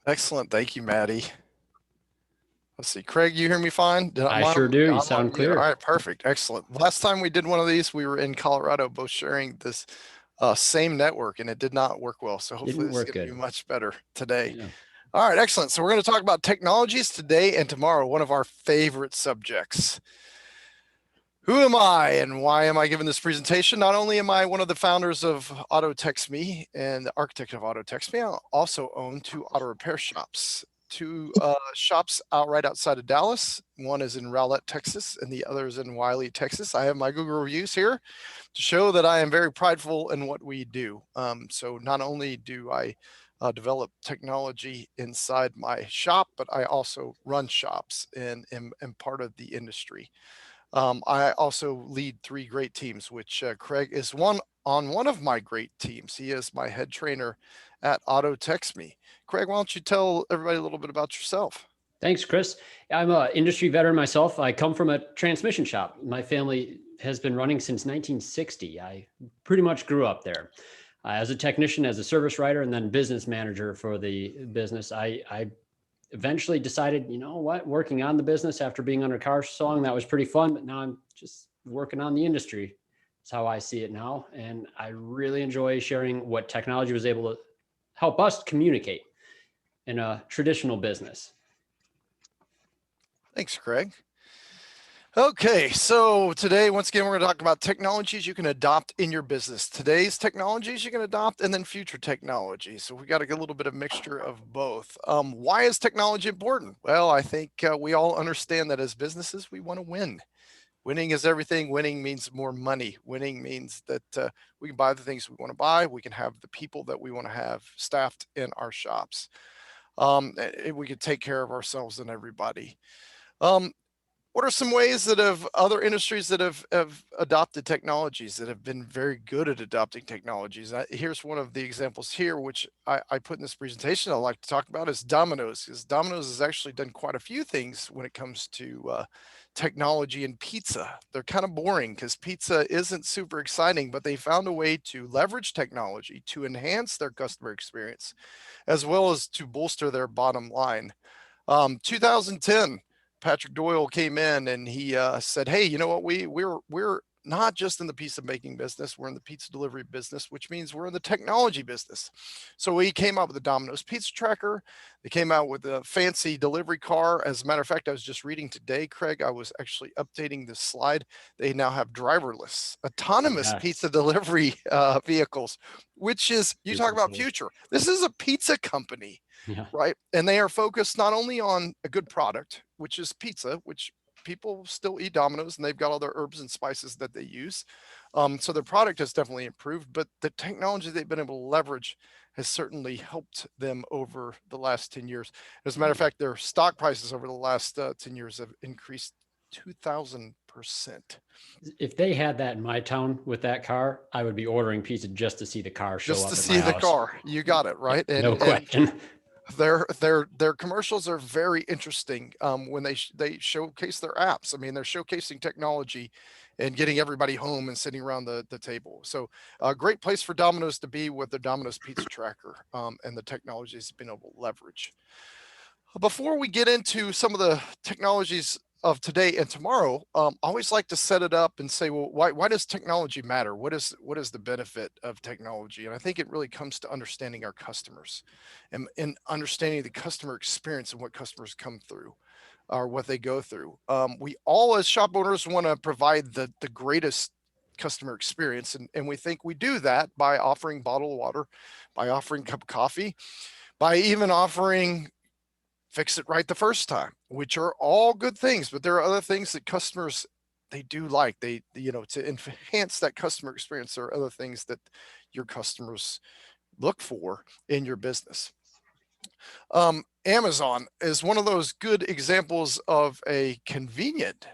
Excellent. Thank you, Maddie. Let's see. Craig, you hear me fine? I sure do. You I'm sound on mute. All clear. right, perfect. Excellent. Last time we did one of these, we were in Colorado, both sharing this same network, and it did not work well. So hopefully Didn't this is work going to good. be much better today. Yeah. All right, excellent. So we're going to talk about technologies today and tomorrow, one of our favorite subjects. Who am I and why am I giving this presentation? Not only am I one of the founders of Autotext and the architect of Autotext, I also own two auto repair shops. Two shops right outside of Dallas. One is in Rowlett, Texas, and the other is in Wiley, Texas. I have my Google reviews here to show that I am very prideful in what we do. So not only do I develop technology inside my shop, but I also run shops and am part of the industry. I also lead three great teams, which Craig is one of my great teams. He is my head trainer at Autotext. Craig, why don't you tell everybody a little bit about yourself? Thanks, Chris. I'm an industry veteran myself. I come from a transmission shop. My family has been running since 1960. I pretty much grew up there. As a technician, as a service writer, and then business manager for the business, I eventually decided, you know what, working on the business after being under car so long, that was pretty fun, but now I'm just working on the industry. That's how I see it now. And I really enjoy sharing what technology was able to help us communicate in a traditional business. Thanks, Craig. Okay, so today, once again, we're going to talk about technologies you can adopt in your business. Today's technologies you can adopt, and then future technologies. So we got to get a little bit of mixture of both. Why is technology important? Well, I think we all understand that as businesses, we want to win. Winning is everything. Winning means more money. Winning means that we can buy the things we want to buy. We can have the people that we want to have staffed in our shops. We can take care of ourselves and everybody. What are some ways that other industries that have adopted technologies that have been very good at adopting technologies? Here's one of the examples here, which I put in this presentation I'd like to talk about is Domino's, because Domino's has actually done quite a few things when it comes to technology and pizza. They're kind of boring because pizza isn't super exciting, but they found a way to leverage technology to enhance their customer experience, as well as to bolster their bottom line. 2010, Patrick Doyle came in and he said, "Hey, you know what? We're not just in the pizza making business. We're in the pizza delivery business, which means we're in the technology business." So he came out with the Domino's Pizza Tracker. They came out with a fancy delivery car. As a matter of fact, I was just reading today, Craig. I was actually updating this slide. They now have driverless, autonomous pizza delivery vehicles, which is, you talk about future. This is a pizza company. Yeah. Right. And they are focused not only on a good product, which is pizza, which people still eat Domino's and they've got all their herbs and spices that they use. So their product has definitely improved, but the technology they've been able to leverage has certainly helped them over the last 10 years. As a matter of fact, their stock prices over the last 10 years have increased 2,000%. If they had that in my town with that car, I would be ordering pizza just to see the car show up. Just to see the car. You got it, right? No question. Their commercials are very interesting when they showcase their apps. I mean, they're showcasing technology and getting everybody home and sitting around the table. So a great place for Domino's to be with the Domino's Pizza Tracker and the technologies it's been able to leverage. Before we get into some of the technologies of today and tomorrow, I always like to set it up and say, well, why does technology matter? What is the benefit of technology? And I think it really comes to understanding our customers and understanding the customer experience and what customers come through or what they go through. We all as shop owners want to provide the greatest customer experience. And we think we do that by offering bottled water, by offering a cup of coffee, by even offering fix it right the first time, which are all good things, but there are other things that customers, they do like. They, to enhance that customer experience, there are other things that your customers look for in your business. Amazon is one of those good examples of a convenient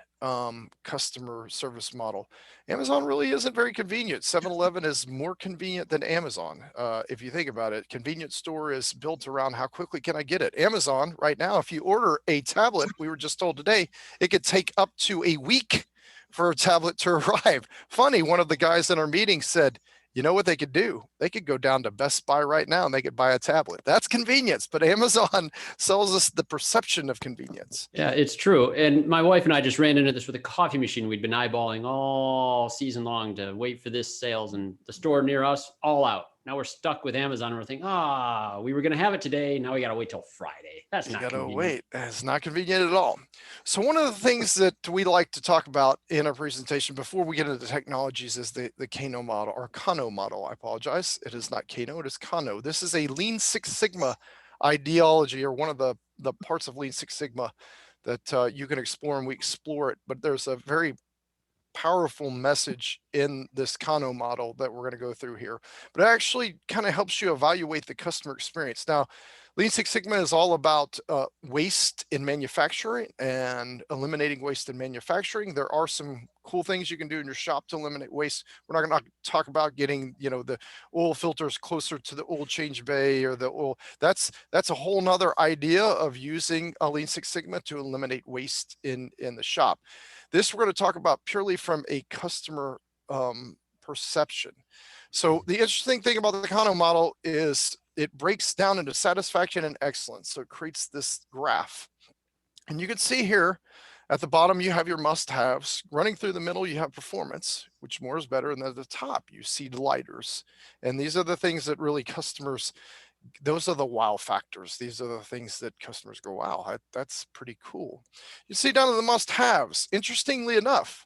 customer service model. Amazon really isn't very convenient. 7-Eleven is more convenient than Amazon. If you think about it, convenience store is built around how quickly can I get it. Amazon right now, if you order a tablet, we were just told today, it could take up to a week for a tablet to arrive. Funny, one of the guys in our meeting said, you know what they could do? They could go down to Best Buy right now and they could buy a tablet. That's convenience, but Amazon sells us the perception of convenience. Yeah, it's true. And my wife and I just ran into this with a coffee machine. We'd been eyeballing all season long to wait for this sales, and the store near us all out. Now we're stuck with Amazon and we're thinking, we were going to have it today. Now we got to wait till Friday. That's You not gotta convenient. wait. It's not convenient at all. So one of the things that we like to talk about in our presentation before we get into the technologies is the Kano model, or Kano model. I apologize. It is not Kano, it is Kano. This is a Lean Six Sigma ideology, or one of the parts of Lean Six Sigma that you can explore, and we explore it. But there's a very powerful message in this Kano model that we're going to go through here, but it actually kind of helps you evaluate the customer experience. Now, Lean Six Sigma is all about waste in manufacturing and eliminating waste in manufacturing. There are some cool things you can do in your shop to eliminate waste. We're not going to talk about getting, the oil filters closer to the oil change bay, or the oil. That's a whole nother idea of using a Lean Six Sigma to eliminate waste in the shop. This we're going to talk about purely from a customer perception. So the interesting thing about the Kano model is it breaks down into satisfaction and excellence. So it creates this graph. And you can see here at the bottom, you have your must-haves. Running through the middle, you have performance, which more is better. And at the top, you see delighters. And these are the things that really customers, those are the wow factors. These are the things that customers go, wow, that's pretty cool. You see down in the must-haves, interestingly enough,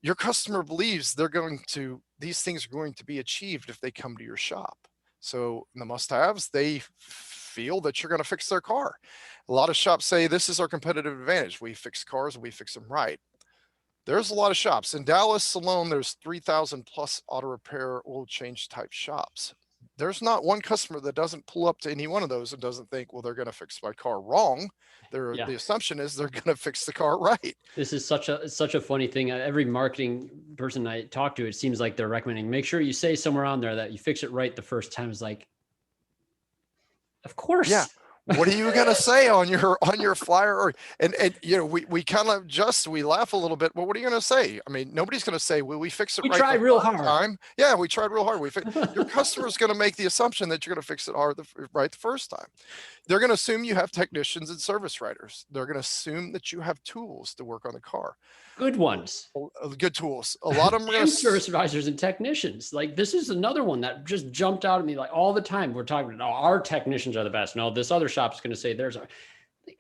your customer believes these things are going to be achieved if they come to your shop. So in the must-haves, they feel that you're going to fix their car. A lot of shops say this is our competitive advantage. We fix cars, we fix them right. There's a lot of shops. In Dallas alone, there's 3,000 plus auto repair, oil change type shops. There's not one customer that doesn't pull up to any one of those and doesn't think, well, they're going to fix my car wrong. Yeah. The assumption is they're going to fix the car right. This is such a funny thing. Every marketing person I talk to, it seems like they're recommending, make sure you say somewhere on there that you fix it right the first time. Is like, of course. Yeah. What are you gonna say on your flyer? Or and we kind of we laugh a little bit. Well, what are you gonna say? I mean, nobody's gonna say, "Well, we fix it We right tried the real first hard." time." Yeah, we tried real hard. Your customer's gonna make the assumption that you're gonna fix it right the first time. They're gonna assume you have technicians and service writers. They're gonna assume that you have tools to work on the car. Good ones. Good tools. A lot of them are gonna And service advisors and technicians. Like, this is another one that just jumped out at me. Like, all the time we're talking about, our technicians are the best. No, this other shop's going to say theirs are.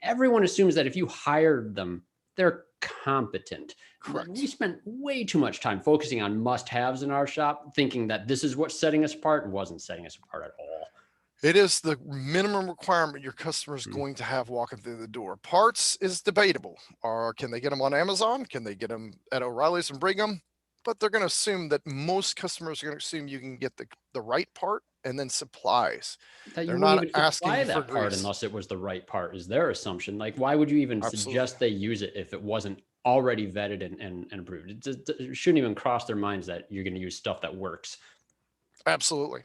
Everyone assumes that if you hired them, they're competent. Correct. We spent way too much time focusing on must-haves in our shop, thinking that this is what's setting us apart, and wasn't setting us apart at all. It is the minimum requirement your customer is going to have walking through the door. Parts is debatable. Or can they get them on Amazon? Can they get them at O'Reilly's and bring them? But they're going to assume that most customers are going to assume you can get the right part, and then supplies. That you They're wouldn't not even asking supply you for that part grease. unless it was the right part, is their assumption. Like, why would you even Absolutely. suggest they use it if it wasn't already vetted and approved? It shouldn't even cross their minds that you're going to use stuff that works. Absolutely.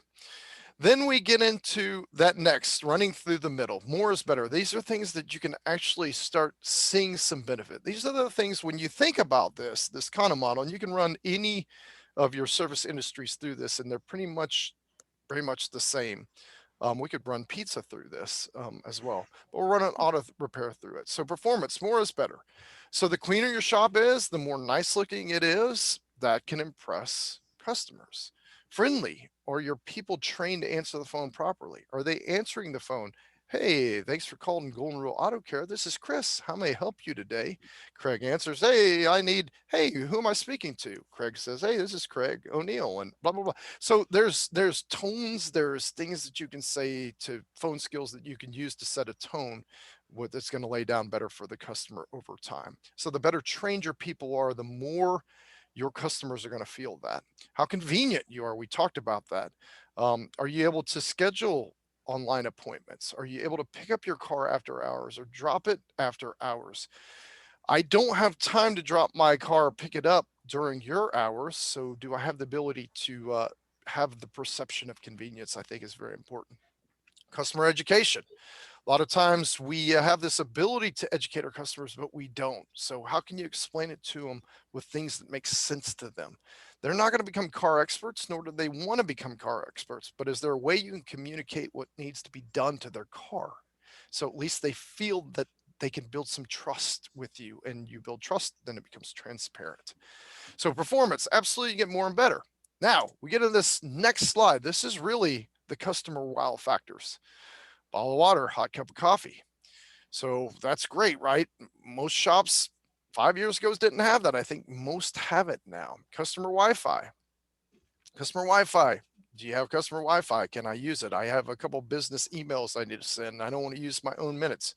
Then we get into that next, running through the middle. More is better. These are things that you can actually start seeing some benefit. These are the things when you think about this kind of model, and you can run any of your service industries through this, and they're pretty much the same. We could run pizza through this as well, but we'll run an auto repair through it. So performance, more is better. So the cleaner your shop is, the more nice looking it is, that can impress customers. Friendly, are your people trained to answer the phone properly? Are they answering the phone? Hey, thanks for calling Golden Rule Auto Care. This is Chris. How may I help you today? Craig answers, hey, who am I speaking to? Craig says, hey, this is Craig O'Neill, and blah, blah, blah. So there's tones, there's things that you can say to phone skills that you can use to set a tone that's going to lay down better for the customer over time. So the better trained your people are, the more your customers are going to feel that. How convenient you are. We talked about that. Are you able to schedule online appointments? Are you able to pick up your car after hours or drop it after hours? I don't have time to drop my car, pick it up during your hours. So do I have the ability to have the perception of convenience? I think is very important. Customer education. A lot of times we have this ability to educate our customers, but we don't. So how can you explain it to them with things that make sense to them? They're not going to become car experts, nor do they want to become car experts. But is there a way you can communicate what needs to be done to their car? So at least they feel that they can build some trust with you, and you build trust, then it becomes transparent. So performance, absolutely get more and better. Now we get to this next slide. This is really the customer wow factors. Bottle of water, hot cup of coffee. So that's great, right? Most shops 5 years ago didn't have that. I think most have it now. Customer Wi-Fi. Customer Wi-Fi. Do you have customer Wi-Fi? Can I use it? I have a couple business emails I need to send. I don't want to use my own minutes.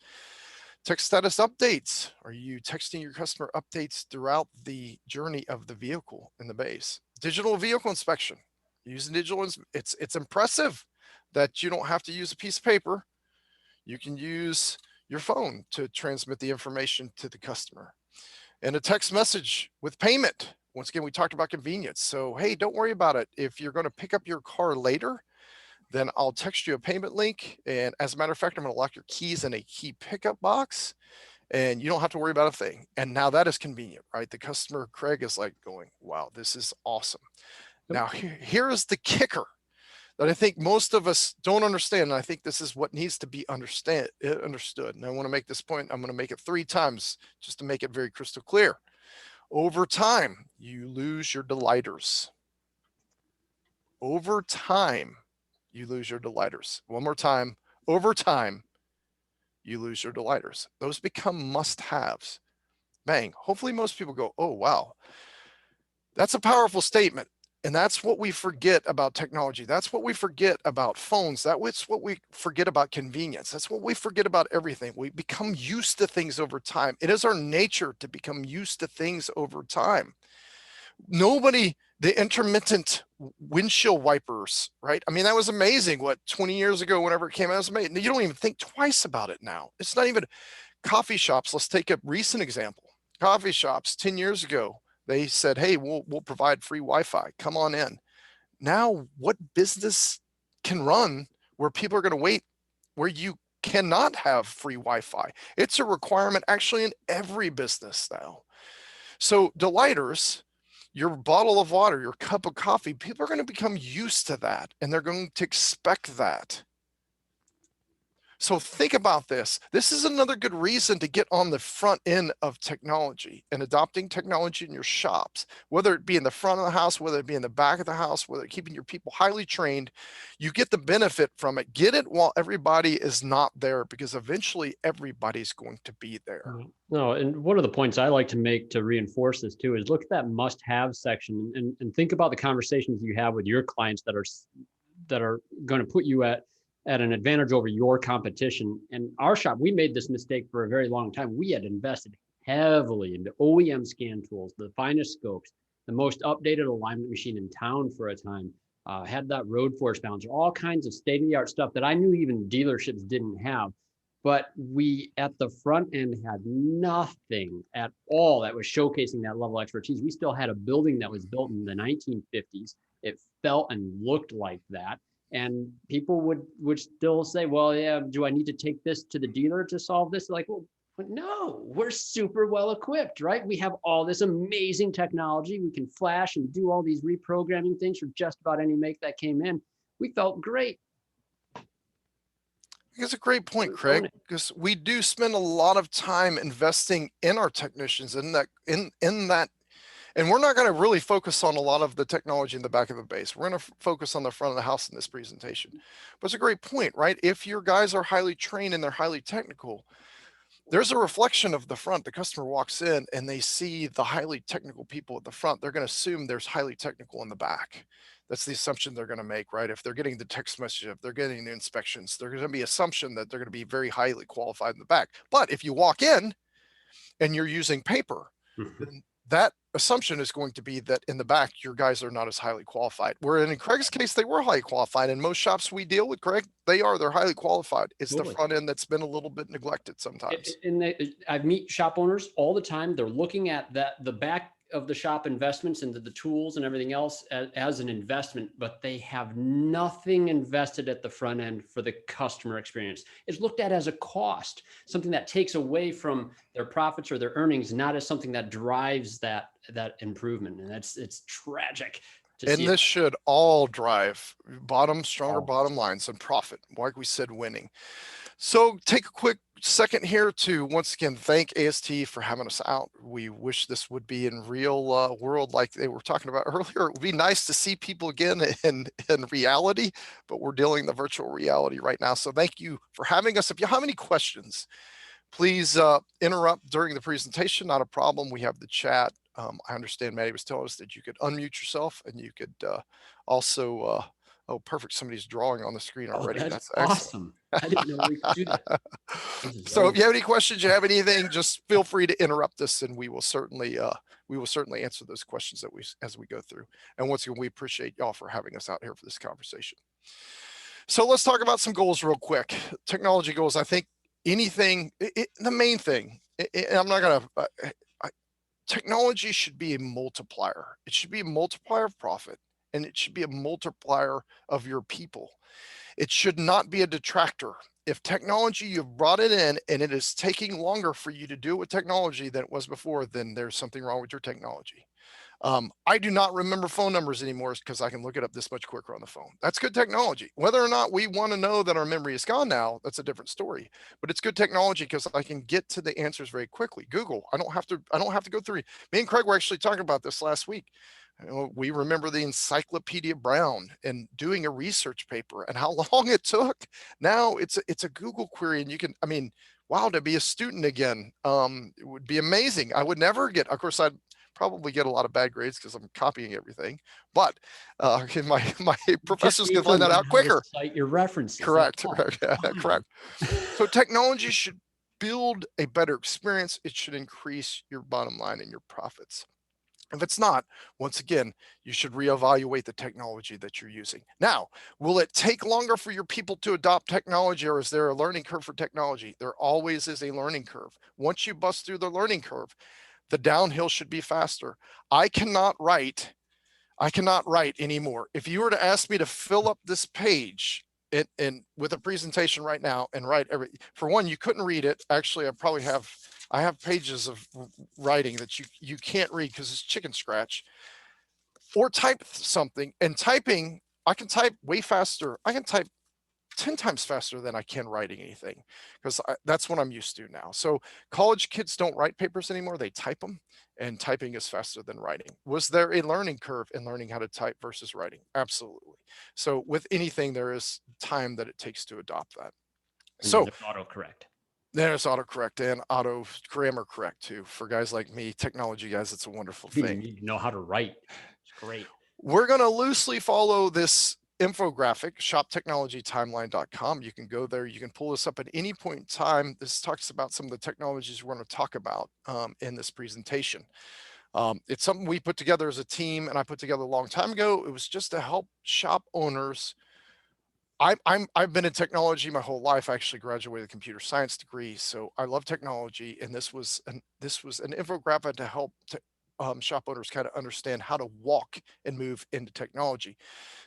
Text status updates. Are you texting your customer updates throughout the journey of the vehicle in the base? Digital vehicle inspection. Using digital, it's impressive that you don't have to use a piece of paper. You can use your phone to transmit the information to the customer. And a text message with payment. Once again, we talked about convenience. So, hey, don't worry about it. If you're going to pick up your car later, then I'll text you a payment link. And as a matter of fact, I'm going to lock your keys in a key pickup box, and you don't have to worry about a thing. And now that is convenient, right? The customer, Craig, is like going, wow, this is awesome. Now, here is the kicker that I think most of us don't understand. And I think this is what needs to be understood. And I want to make this point. I'm going to make it 3 times just to make it very crystal clear. Over time, you lose your delighters. Over time, you lose your delighters. One more time. Over time, you lose your delighters. Those become must-haves. Bang. Hopefully most people go, oh, wow. That's a powerful statement. And that's what we forget about technology. That's what we forget about phones. That's what we forget about convenience. That's what we forget about everything. We become used to things over time. It is our nature to become used to things over time. The intermittent windshield wipers, right? I mean, that was amazing. What, 20 years ago, whenever it came out, it was amazing. You don't even think twice about it now. It's not even coffee shops. Let's take a recent example. Coffee shops 10 years ago, they said, hey, we'll provide free Wi-Fi. Come on in. Now, what business can run where people are going to wait, where you cannot have free Wi-Fi? It's a requirement actually in every business now. So delighters, your bottle of water, your cup of coffee, people are going to become used to that, and they're going to expect that. So think about this. This is another good reason to get on the front end of technology and adopting technology in your shops, whether it be in the front of the house, whether it be in the back of the house, whether keeping your people highly trained. You get the benefit from it. Get it while everybody is not there, because eventually everybody's going to be there. No, and one of the points I like to make to reinforce this too is look at that must-have section and think about the conversations you have with your clients that are going to put you at an advantage over your competition. And our shop, we made this mistake for a very long time. We had invested heavily into OEM scan tools, the finest scopes, the most updated alignment machine in town for a time, had that road force balancer, all kinds of state-of-the-art stuff that I knew even dealerships didn't have. But we, at the front end, had nothing at all that was showcasing that level of expertise. We still had a building that was built in the 1950s. It felt and looked like that. And people would still say, well, yeah, do I need to take this to the dealer to solve this? Like, well, no, we're super well equipped, right? We have all this amazing technology. We can flash and do all these reprogramming things for just about any make that came in. We felt great. It's a great point, Craig, because we do spend a lot of time investing in our technicians in that, and we're not going to really focus on a lot of the technology in the back of the base. We're going to focus on the front of the house in this presentation. But it's a great point, right? If your guys are highly trained and they're highly technical, there's a reflection of the front. The customer walks in and they see the highly technical people at the front. They're going to assume there's highly technical in the back. That's the assumption they're going to make, right? If they're getting the text message, if they're getting the inspections, there's going to be assumption that they're going to be very highly qualified in the back. But if you walk in and you're using paper, then that assumption is going to be that in the back, your guys are not as highly qualified. Where in Craig's case, they were highly qualified. And most shops we deal with, Craig, they're highly qualified. It's totally the front end that's been a little bit neglected sometimes. And I meet shop owners all the time. They're looking at the back of the shop investments into the tools and everything else as an investment, but they have nothing invested at the front end for the customer experience. It's looked at as a cost, something that takes away from their profits or their earnings, not as something that drives that improvement. And it's tragic to see. And this should all drive stronger Oh. bottom lines and profit, like we said, winning. So take a quick second here to once again thank AST for having us out. We wish this would be in real world like they were talking about earlier. It would be nice to see people again in reality, but we're dealing the virtual reality right now. So thank you for having us. If you have any questions, please interrupt during the presentation. Not a problem. We have the chat. I understand Maddie was telling us that you could unmute yourself and you could also, oh, perfect. Somebody's drawing on the screen already. Oh, that's awesome. I didn't know we could do that. So if you have any questions, you have anything, just feel free to interrupt us and we will certainly answer those questions as we go through. And once again, we appreciate y'all for having us out here for this conversation. So let's talk about some goals real quick. Technology goals. I think the main thing, I'm not going to, technology should be a multiplier. It should be a multiplier of profit and it should be a multiplier of your people. It should not be a detractor. If technology, you've brought it in and it is taking longer for you to do it with technology than it was before, then there's something wrong with your technology. I do not remember phone numbers anymore because I can look it up this much quicker on the phone. That's good technology. Whether or not we want to know that our memory is gone now, that's a different story. But it's good technology because I can get to the answers very quickly. Google, I don't have to go through. Me and Craig were actually talking about this last week. We remember the Encyclopedia Brown and doing a research paper and how long it took. Now it's a Google query and you can, wow, to be a student again, it would be amazing. I would never get, of course, I'd probably get a lot of bad grades because I'm copying everything, but my professors can find that out quicker. Cite your references. Correct. Correct. So technology should build a better experience. It should increase your bottom line and your profits. If it's not, once again, you should reevaluate the technology that you're using. Now, will it take longer for your people to adopt technology, or is there a learning curve for technology? There always is a learning curve. Once you bust through the learning curve, the downhill should be faster. I cannot write anymore. If you were to ask me to fill up this page in with a presentation right now and write for one, you couldn't read it. Actually, I have pages of writing that you can't read because it's chicken scratch. Or type something, and typing, I can type way faster. I can type 10 times faster than I can writing anything because that's what I'm used to now. So college kids don't write papers anymore. They type them, and typing is faster than writing. Was there a learning curve in learning how to type versus writing? Absolutely. So with anything, there is time that it takes to adopt that. So autocorrect. There's autocorrect and auto grammar correct too. For guys like me, technology guys, it's a wonderful thing. You know how to write. It's great. We're going to loosely follow this infographic, shoptechnologytimeline.com. You can go there. You can pull this up at any point in time. This talks about some of the technologies we're going to talk about in this presentation. It's something we put together as a team, and I put together a long time ago. It was just to help shop owners. I've been in technology my whole life. I actually graduated with a computer science degree, so I love technology. And this was an infographic to help shop owners kind of understand how to walk and move into technology.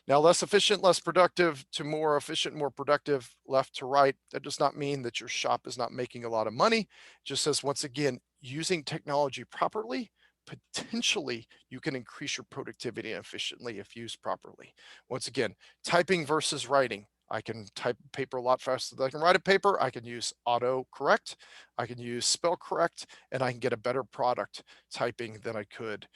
Now, less efficient, less productive to more efficient, more productive, left to right. That does not mean that your shop is not making a lot of money. It just says, once again, using technology properly, potentially you can increase your productivity efficiently if used properly. Once again, typing versus writing. I can type paper a lot faster than I can write a paper. I can use autocorrect. I can use spell correct, and I can get a better product typing than I could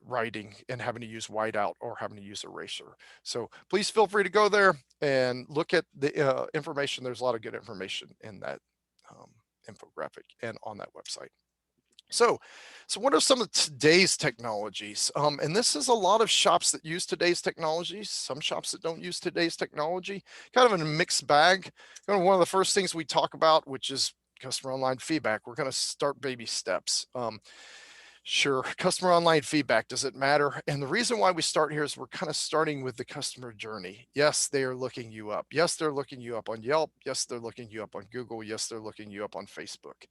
writing and having to use whiteout or having to use eraser. So please feel free to go there and look at the information. There's a lot of good information in that infographic and on that website. So what are some of today's technologies? And this is a lot of shops that use today's technologies, some shops that don't use today's technology, kind of in a mixed bag. One of the first things we talk about, which is customer online feedback. We're going to start baby steps. Sure. Customer online feedback, does it matter? And the reason why we start here is we're kind of starting with the customer journey. Yes, they are looking you up. Yes, they're looking you up on Yelp. Yes, they're looking you up on Google. Yes, they're looking you up on Facebook.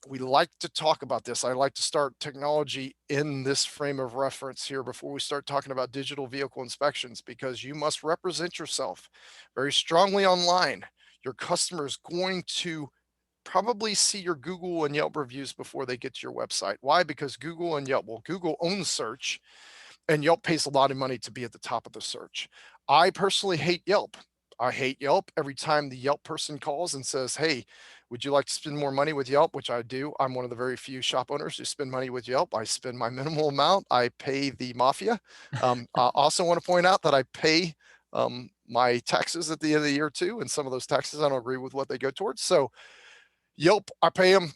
We like to talk about this. I like to start technology in this frame of reference here before we start talking about digital vehicle inspections, because you must represent yourself very strongly online. Your customer is going to probably see your Google and Yelp reviews before they get to your website. Why? Because Google and Yelp, well, Google owns search and Yelp pays a lot of money to be at the top of the search. I personally hate Yelp. I hate Yelp every time the Yelp person calls and says, "Hey, would you like to spend more money with Yelp?" Which I do. I'm one of the very few shop owners who spend money with Yelp. I spend my minimal amount. I pay the mafia. I also want to point out that I pay my taxes at the end of the year too. And some of those taxes, I don't agree with what they go towards. So Yelp, I pay them.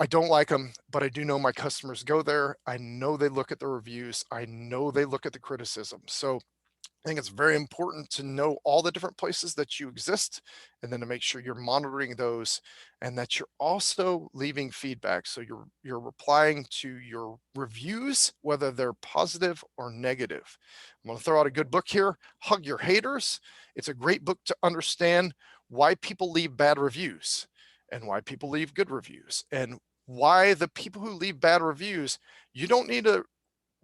I don't like them, but I do know my customers go there. I know they look at the reviews. I know they look at the criticism. So I think it's very important to know all the different places that you exist and then to make sure you're monitoring those and that you're also leaving feedback. So you're replying to your reviews, whether they're positive or negative. I'm going to throw out a good book here, Hug Your Haters. It's a great book to understand why people leave bad reviews and why people leave good reviews and why the people who leave bad reviews, you don't need to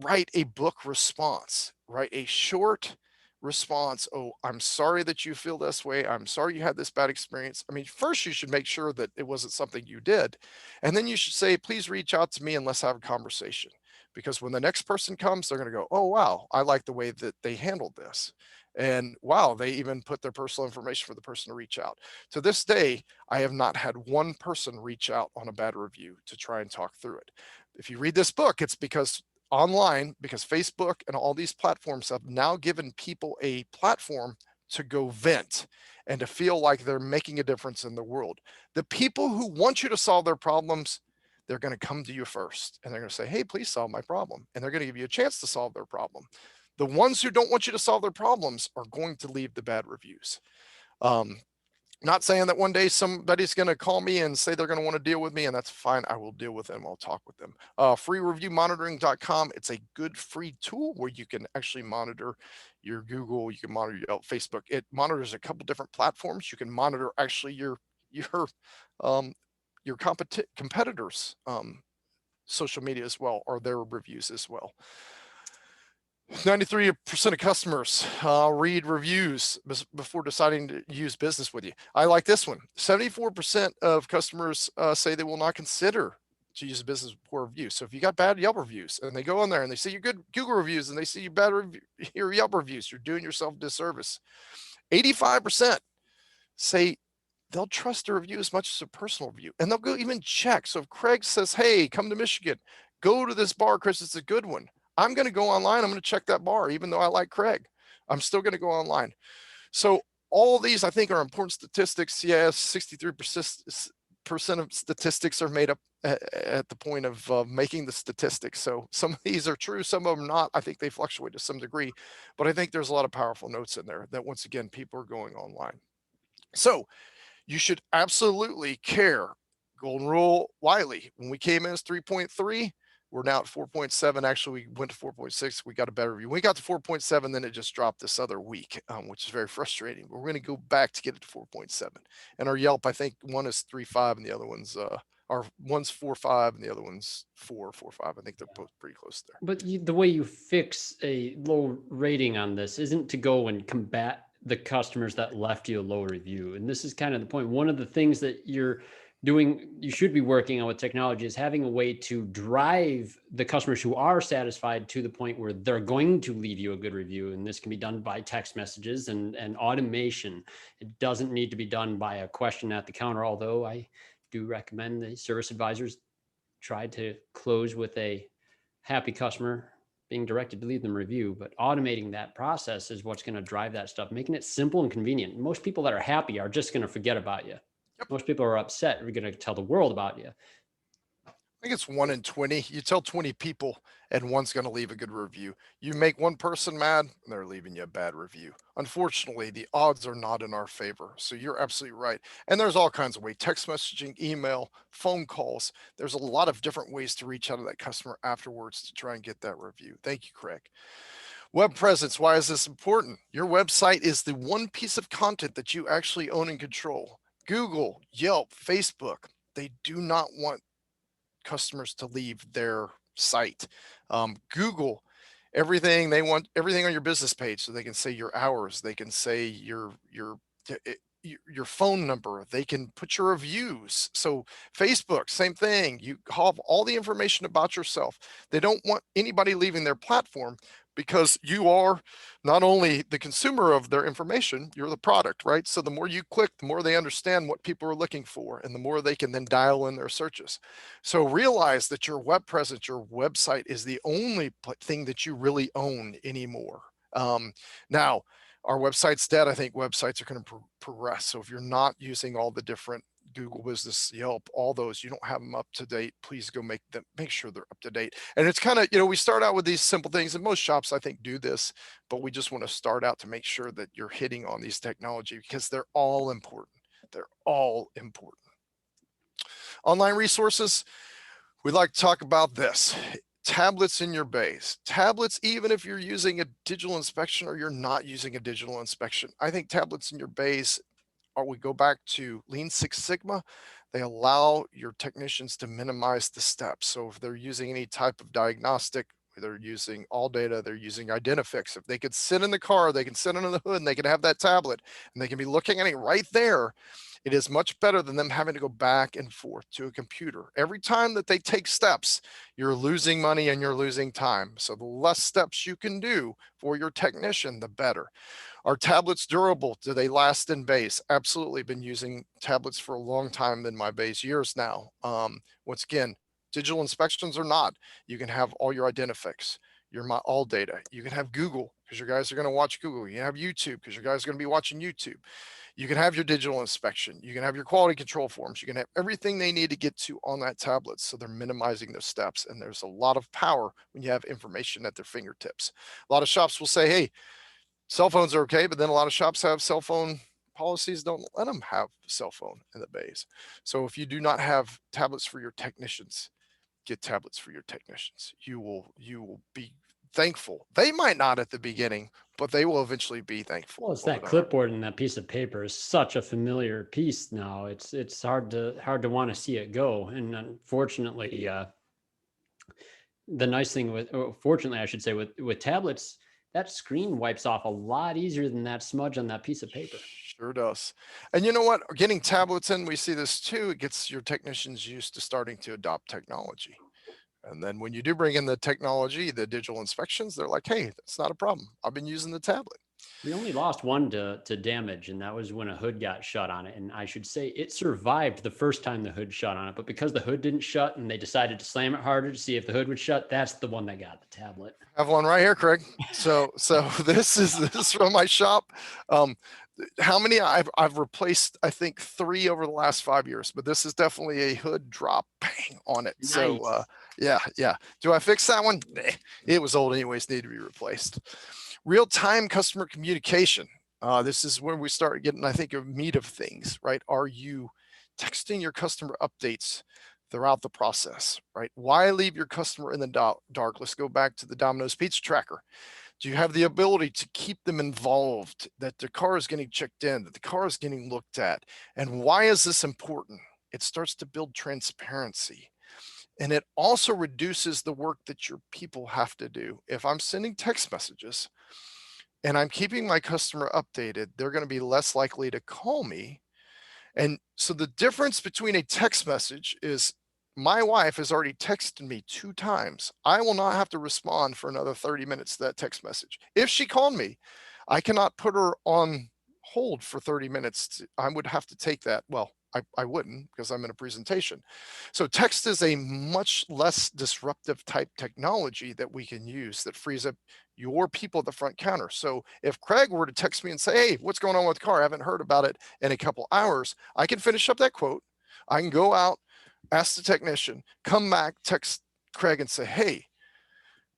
write a book response, write a short response. "Oh, I'm sorry that you feel this way. I'm sorry you had this bad experience." I mean, first you should make sure that it wasn't something you did. And then you should say, "Please reach out to me and let's have a conversation." Because when the next person comes, they're going to go, "Oh, wow, I like the way that they handled this." And wow, they even put their personal information for the person to reach out. To this day, I have not had one person reach out on a bad review to try and talk through it. If you read this book, it's because online, because Facebook and all these platforms have now given people a platform to go vent and to feel like they're making a difference in the world. The people who want you to solve their problems, they're going to come to you first and they're going to say, "Hey, please solve my problem." And they're going to give you a chance to solve their problem. The ones who don't want you to solve their problems are going to leave the bad reviews. Um, Not saying that one day somebody's going to call me and say they're going to want to deal with me, and that's fine. I will deal with them. I'll talk with them. Freereviewmonitoring.com. It's a good free tool where you can actually monitor your Google, you can monitor your Facebook. It monitors a couple different platforms. You can monitor actually your um, competitors' social media as well, or their reviews as well. 93% of customers read reviews before deciding to use business with you. I like this one. 74% of customers say they will not consider to use business with poor reviews. So if you got bad Yelp reviews and they go on there and they see your good Google reviews and they see your Yelp reviews, you're doing yourself a disservice. 85% say they'll trust a review as much as a personal review, and they'll go even check. So if Craig says, "Hey, come to Michigan, go to this bar, Chris, it's a good one," I'm going to go online. I'm going to check that bar, even though I like Craig. I'm still going to go online. So all these, I think, are important statistics. Yes, 63% of statistics are made up at the point of making the statistics. So some of these are true, some of them not. I think they fluctuate to some degree, but I think there's a lot of powerful notes in there that, once again, people are going online. So you should absolutely care. Golden rule, Wiley. When we came in as 3.3, we're now at 4.7. Actually, we went to 4.6. We got a better review. When we got to 4.7, then it just dropped this other week, which is very frustrating. But we're going to go back to get it to 4.7. And our Yelp, I think one is 3.5 and the other one's 4.5 and the other one's 4.5. I think they're both pretty close there. But the way you fix a low rating on this isn't to go and combat the customers that left you a low review. And this is kind of the point. One of the things that you should be working on with technology is having a way to drive the customers who are satisfied to the point where they're going to leave you a good review. And this can be done by text messages and automation. It doesn't need to be done by a question at the counter, although I do recommend the service advisors try to close with a happy customer being directed to leave them a review. But automating that process is what's going to drive that stuff, making it simple and convenient. Most people that are happy are just going to forget about you. Yep. Most people are upset are going to tell the world about you. I think it's 1 in 20. You tell 20 people and one's going to leave a good review. You make one person mad, and they're leaving you a bad review. Unfortunately, the odds are not in our favor. So you're absolutely right. And there's all kinds of ways: text messaging, email, phone calls. There's a lot of different ways to reach out to that customer afterwards to try and get that review. Thank you, Craig. Web presence. Why is this important? Your website is the one piece of content that you actually own and control. Google, Yelp, Facebook, they do not want customers to leave their site. Google, everything they want, everything on your business page, so they can say your hours, they can say your phone number, they can put your reviews. So Facebook, same thing. You have all the information about yourself. They don't want anybody leaving their platform, because you are not only the consumer of their information, you're the product, right? So the more you click, the more they understand what people are looking for, and the more they can then dial in their searches. So realize that your web presence, your website, is the only thing that you really own anymore. Now, our website's dead. I think websites are going to progress. So if you're not using all the different Google Business, Yelp, all those, you don't have them up to date, please go make sure they're up to date. And it's kind of, we start out with these simple things, and most shops I think do this, but we just want to start out to make sure that you're hitting on these technology, because they're all important. They're all important. Online resources, we'd like to talk about this. Tablets in your base. Tablets, even if you're using a digital inspection or you're not using a digital inspection, I think tablets in your base, or we go back to Lean Six Sigma, they allow your technicians to minimize the steps. So if they're using any type of diagnostic, they're using ALLDATA, they're using Identifix. If they could sit in the car, they can sit under the hood and they can have that tablet and they can be looking at it right there. It is much better than them having to go back and forth to a computer. Every time that they take steps, you're losing money and you're losing time. So the less steps you can do for your technician, the better. Are tablets durable? Do they last in base? Absolutely. Been using tablets for a long time in my base, years now. Once again, digital inspections or not, you can have all your Identifix, your ALLDATA. You can have Google, because your guys are going to watch Google. You can have YouTube, because your guys are going to be watching YouTube. You can have your digital inspection. You can have your quality control forms. You can have everything they need to get to on that tablet. So they're minimizing those steps. And there's a lot of power when you have information at their fingertips. A lot of shops will say, hey, cell phones are okay, but then a lot of shops have cell phone policies, don't let them have cell phone in the base. So if you do not have tablets for your technicians, get tablets for your technicians. You will be thankful. They might not at the beginning, but they will eventually be thankful. Well, it's that clipboard and that piece of paper is such a familiar piece now. It's hard to want to see it go. And unfortunately, the nice thing fortunately, I should say, with tablets, that screen wipes off a lot easier than that smudge on that piece of paper. Sure does. And you know what? Getting tablets in, we see this too. It gets your technicians used to starting to adopt technology. And then when you do bring in the technology, the digital inspections, they're like, hey, that's not a problem. I've been using the tablet. We only lost one to damage, and that was when a hood got shut on it. And I should say it survived the first time the hood shut on it, but because the hood didn't shut and they decided to slam it harder to see if the hood would shut, that's the one that got the tablet. I have one right here, Craig. So this is from my shop. How many I've replaced? I think 3 over the last 5 years, but this is definitely a hood drop bang on it. Nice. So yeah. Do I fix that one? It was old anyways, needed to be replaced. Real-time customer communication. This is where we start getting, I think, a meat of things, right? Are you texting your customer updates throughout the process, right? Why leave your customer in the dark? Let's go back to the Domino's Pizza Tracker. Do you have the ability to keep them involved, that the car is getting checked in, that the car is getting looked at? And why is this important? It starts to build transparency. And it also reduces the work that your people have to do. If I'm sending text messages and I'm keeping my customer updated, they're going to be less likely to call me. And so the difference between a text message is, my wife has already texted me 2 times. I will not have to respond for another 30 minutes to that text message. If she called me, I cannot put her on hold for 30 minutes. I would have to take that. Well, I wouldn't, because I'm in a presentation. So text is a much less disruptive type technology that we can use that frees up your people at the front counter. So if Craig were to text me and say, hey, what's going on with the car? I haven't heard about it in a couple hours. I can finish up that quote. I can go out, ask the technician, come back, text Craig and say, hey,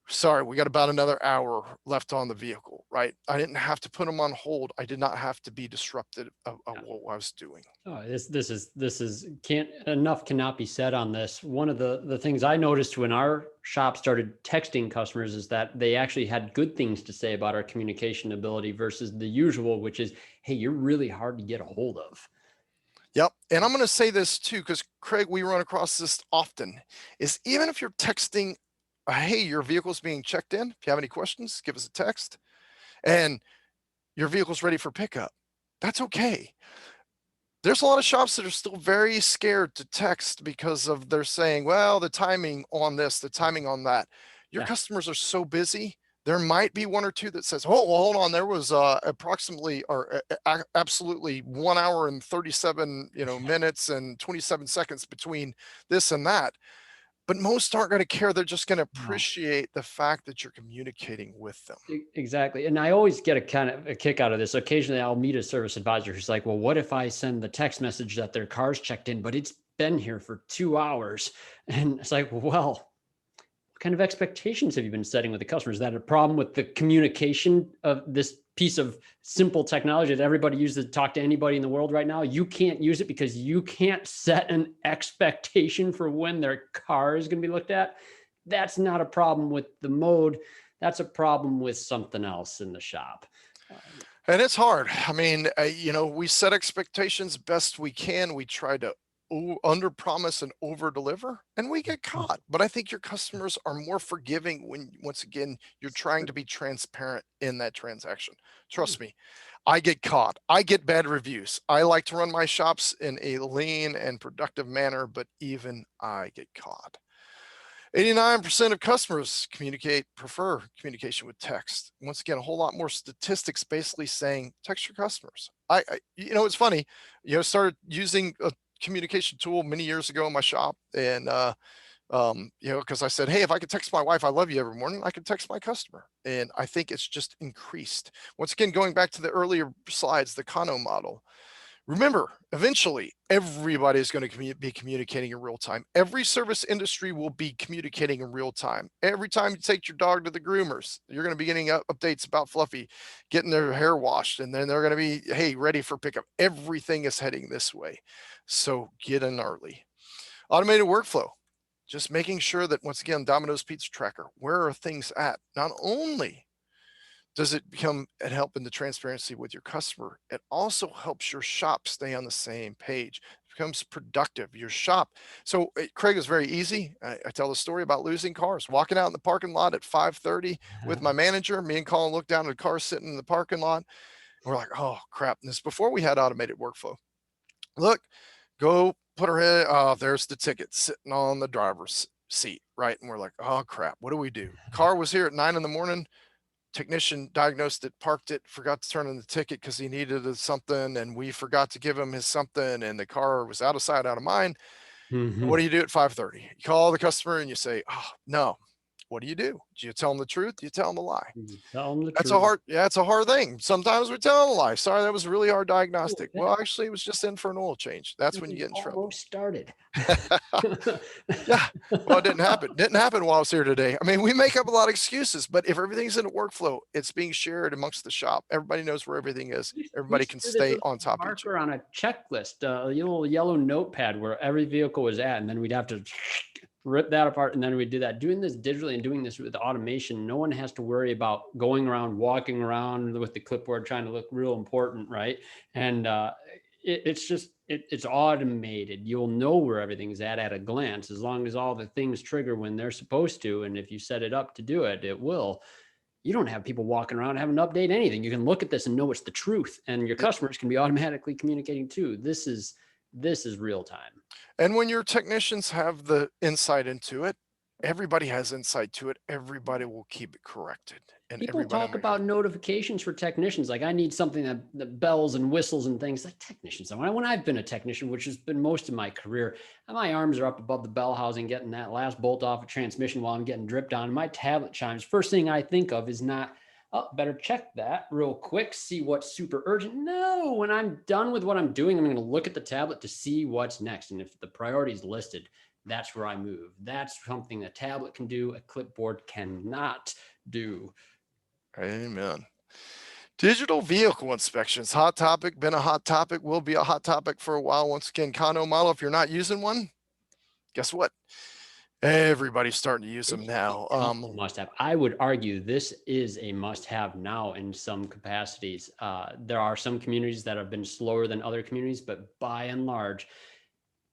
sorry, we got about another hour left on the vehicle, right? I didn't have to put them on hold. I did not have to be disrupted of what I was doing. Oh, this is can't enough cannot be said on this. One of the things I noticed when our shop started texting customers is that they actually had good things to say about our communication ability versus the usual, which is, hey, you're really hard to get a hold of. Yep. And I'm going to say this too, because Craig, we run across this often, is even if you're texting, hey, your vehicle's being checked in. If you have any questions, give us a text. And your vehicle's ready for pickup. That's okay. There's a lot of shops that are still very scared to text because of they're saying, well, the timing on this, the timing on that. Your Yeah. customers are so busy. There might be one or two that says, oh, well, hold on. There was approximately or absolutely 1 hour and 37, minutes and 27 seconds between this and that. But most aren't going to care. They're just going to No. appreciate the fact that you're communicating with them. Exactly. And I always get a kind of a kick out of this. Occasionally I'll meet a service advisor who's like, well, what if I send the text message that their car's checked in, but it's been here for 2 hours? And it's like, well, what kind of expectations have you been setting with the customers? Is that a problem with the communication of this piece of simple technology that everybody uses to talk to anybody in the world right now? You can't use it because you can't set an expectation for when their car is going to be looked at. That's not a problem with the mode. That's a problem with something else in the shop. And it's hard. I mean, we set expectations best we can. We try to under promise and over deliver, and we get caught. But I think your customers are more forgiving when, once again, you're trying to be transparent in that transaction. Trust me, I get caught. I get bad reviews. I like to run my shops in a lean and productive manner, but even I get caught. 89% of customers prefer communication with text. Once again, a whole lot more statistics basically saying text your customers. It's funny, started using a communication tool many years ago in my shop. And, because I said, hey, if I could text my wife, I love you every morning, I could text my customer. And I think it's just increased. Once again, going back to the earlier slides, the Kano model. Remember, eventually, everybody is going to be communicating in real time. Every service industry will be communicating in real time. Every time you take your dog to the groomers, you're going to be getting updates about Fluffy getting their hair washed, and then they're going to be, hey, ready for pickup. Everything is heading this way. So get in early. Automated workflow, just making sure that, once again, Domino's Pizza Tracker, where are things at? Not only does it become and help in the transparency with your customer, it also helps your shop stay on the same page. It becomes productive, your shop. So Craig, is very easy. I tell the story about losing cars, walking out in the parking lot at 5:30 with my manager. Me and Colin look down at a car sitting in the parking lot. And we're like, oh crap. And this is before we had automated workflow. Look, go put her head. Oh, there's the ticket sitting on the driver's seat, right? And we're like, oh crap, what do we do? Car was here at 9 in the morning. Technician diagnosed it, parked it, forgot to turn in the ticket because he needed something, and we forgot to give him his something, and the car was out of sight, out of mind. What Mhm. do you do at 5:30? You call the customer and you say, oh no. What do? Do you tell them the truth? Do you tell them the lie? You tell them the That's a truth. hard, yeah, it's a hard thing. Sometimes we tell them a lie. Sorry, that was a really hard Oh, diagnostic. that Well, actually, it was just in for an oil change. That's when you meeting get in trouble. almost started. Yeah. Well, it didn't happen. Didn't happen while I was here today. I mean, we make up a lot of excuses, but if everything's in a workflow, it's being shared amongst the shop. Everybody knows where everything is. We Everybody used to can do this stay with on a top of each other. marker on a checklist, a little yellow notepad where every vehicle was at, and then we'd have to rip that apart, and then we'd do that. Doing this digitally and doing this with automation, no one has to worry about going around, walking around with the clipboard trying to look real important, right? And it's automated. You'll know where everything's at a glance, as long as all the things trigger when they're supposed to. And if you set it up to do it, it will. You don't have people walking around having to update anything. You can look at this and know it's the truth, and your Yep. customers can be automatically communicating too. This is real time. And when your technicians have the insight into it, everybody has insight to it. Everybody will keep it corrected, and People everybody talk will make it. about notifications for technicians. Like, I need something that bells and whistles and things. Like, technicians. When I've been a technician, which has been most of my career, my arms are up above the bell housing, getting that last bolt off a transmission while I'm getting dripped on. My tablet chimes. First thing I think of is not, oh, better check that real quick, see what's super urgent. No, when I'm done with what I'm doing, I'm going to look at the tablet to see what's next. And if the priority is listed, That's where I move. That's something a tablet can do, a clipboard cannot do. Amen. Digital vehicle inspections, hot topic, been a hot topic, will be a hot topic for a while. Once again, condo model, if you're not using one, guess what? Everybody's starting to use them It's now. become a must-have. I would argue this is a must-have now in some capacities. There are some communities that have been slower than other communities, but by and large,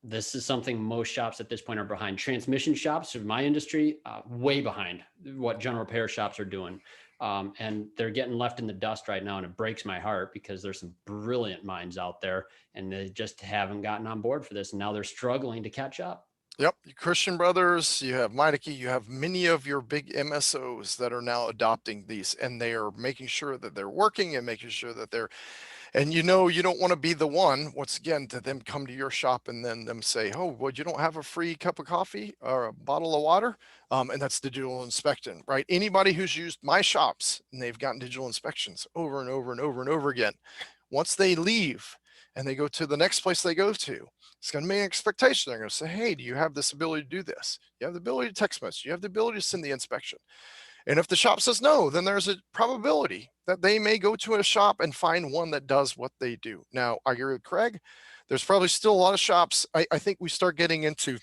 this is something most shops at this point are behind. Transmission shops in my industry, way behind what general repair shops are doing. And they're getting left in the dust right now. And it breaks my heart because there's some brilliant minds out there and they just haven't gotten on board for this. And now they're struggling to catch up. Yep, you Christian Brothers, you have Meineke, you have many of your big MSOs that are now adopting these, and they are making sure that they're working and making sure that they're, and you know, you don't want to be the one, once again, to them come to your shop and then them say, oh, well, you don't have a free cup of coffee or a bottle of water. And that's digital inspection, right? Anybody who's used my shops and they've gotten digital inspections over and over and over and over again, once they leave and they go to the next place they go to, it's going to be an expectation. They're going to say, hey, do you have this ability to do this? You have the ability to text message. You have the ability to send the inspection. And if the shop says no, then there's a probability that they may go to a shop and find one that does what they do. Now, I agree with Craig. There's probably still a lot of shops. I think we start getting into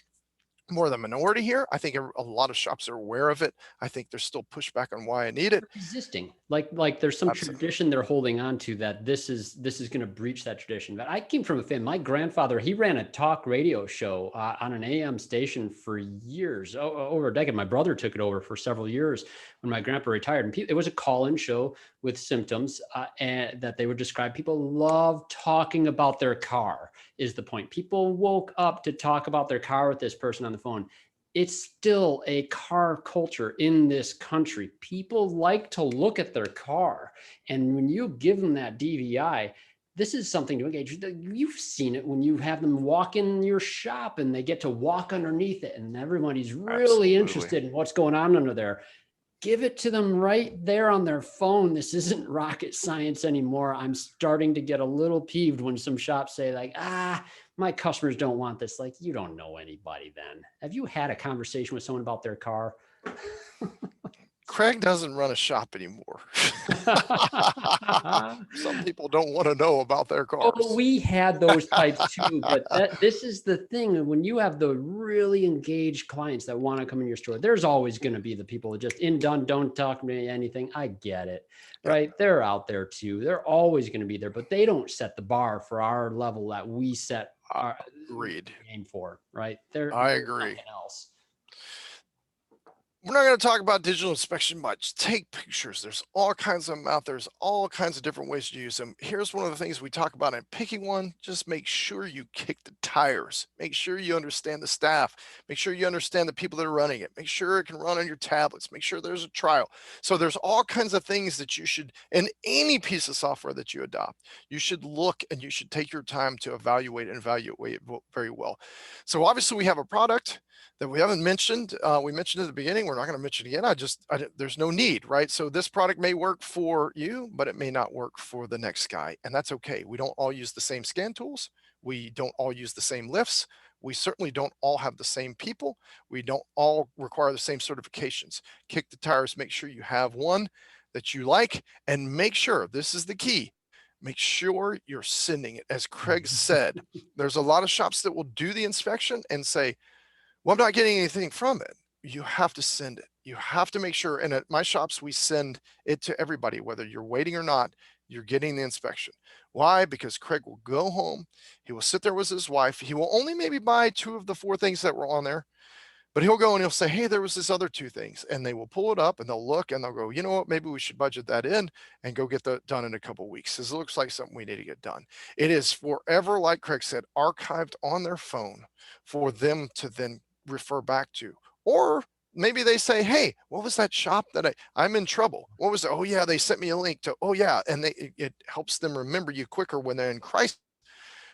more the minority here. I think a lot of shops are aware of it. I think there's still pushback on why I need it. Resisting, like there's some tradition they're holding on to that this is going to breach that tradition. But I came from a family. My grandfather, he ran a talk radio show on an AM station for years, over a decade. My brother took it over for several years when my grandpa retired, and it was a call-in show with symptoms and that they would describe. People love talking about their car. Is the point. People woke up to talk about their car with this person on the phone. It's still a car culture in this country. People like to look at their car. And when you give them that DVI, this is something to engage. You've seen it when you have them walk in your shop and they get to walk underneath it and everybody's really interested in what's going on under there. Give it to them right there on their phone. This isn't rocket science anymore. I'm starting to get a little peeved when some shops say like, my customers don't want this. Like, you don't know anybody then. Have you had a conversation with someone about their car? Craig doesn't run a shop anymore. Some people don't want to know about their cars. Oh, we had those types too, but this is the thing. When you have the really engaged clients that want to come in your store, there's always going to be the people that just done, don't talk to me anything. I get it, right? Yep. They're out there too. They're always going to be there, but they don't set the bar for our level that we set our aim for, right? I agree. Something else. We're not going to talk about digital inspection much. Take pictures. There's all kinds of them out there. There's all kinds of different ways to use them. Here's one of the things we talk about in picking one. Just make sure you kick the tires. Make sure you understand the staff. Make sure you understand the people that are running it. Make sure it can run on your tablets. Make sure there's a trial. So there's all kinds of things that you should, in any piece of software that you adopt, you should look and you should take your time to evaluate and evaluate it very well. So obviously we have a product that we haven't mentioned. We mentioned at the beginning. We're not going to mention it again. There's no need, right? So this product may work for you, but it may not work for the next guy. And that's okay. We don't all use the same scan tools. We don't all use the same lifts. We certainly don't all have the same people. We don't all require the same certifications. Kick the tires, make sure you have one that you like, and make sure, this is the key, make sure you're sending it. As Craig said, there's a lot of shops that will do the inspection and say, well, I'm not getting anything from it. You have to send it. You have to make sure. And at my shops, we send it to everybody, whether you're waiting or not, you're getting the inspection. Why? Because Craig will go home. He will sit there with his wife. He will only maybe buy 2 of the 4 things that were on there, but he'll go and he'll say, hey, there was this other 2 things. And they will pull it up and they'll look and they'll go, you know what, maybe we should budget that in and go get that done in a couple of weeks. This looks like something we need to get done. It is forever, like Craig said, archived on their phone for them to then refer back to. Or maybe they say, hey, what was that shop that I'm in trouble? What was it? Oh yeah, they sent me a link to, oh yeah. And it helps them remember you quicker when they're in crisis,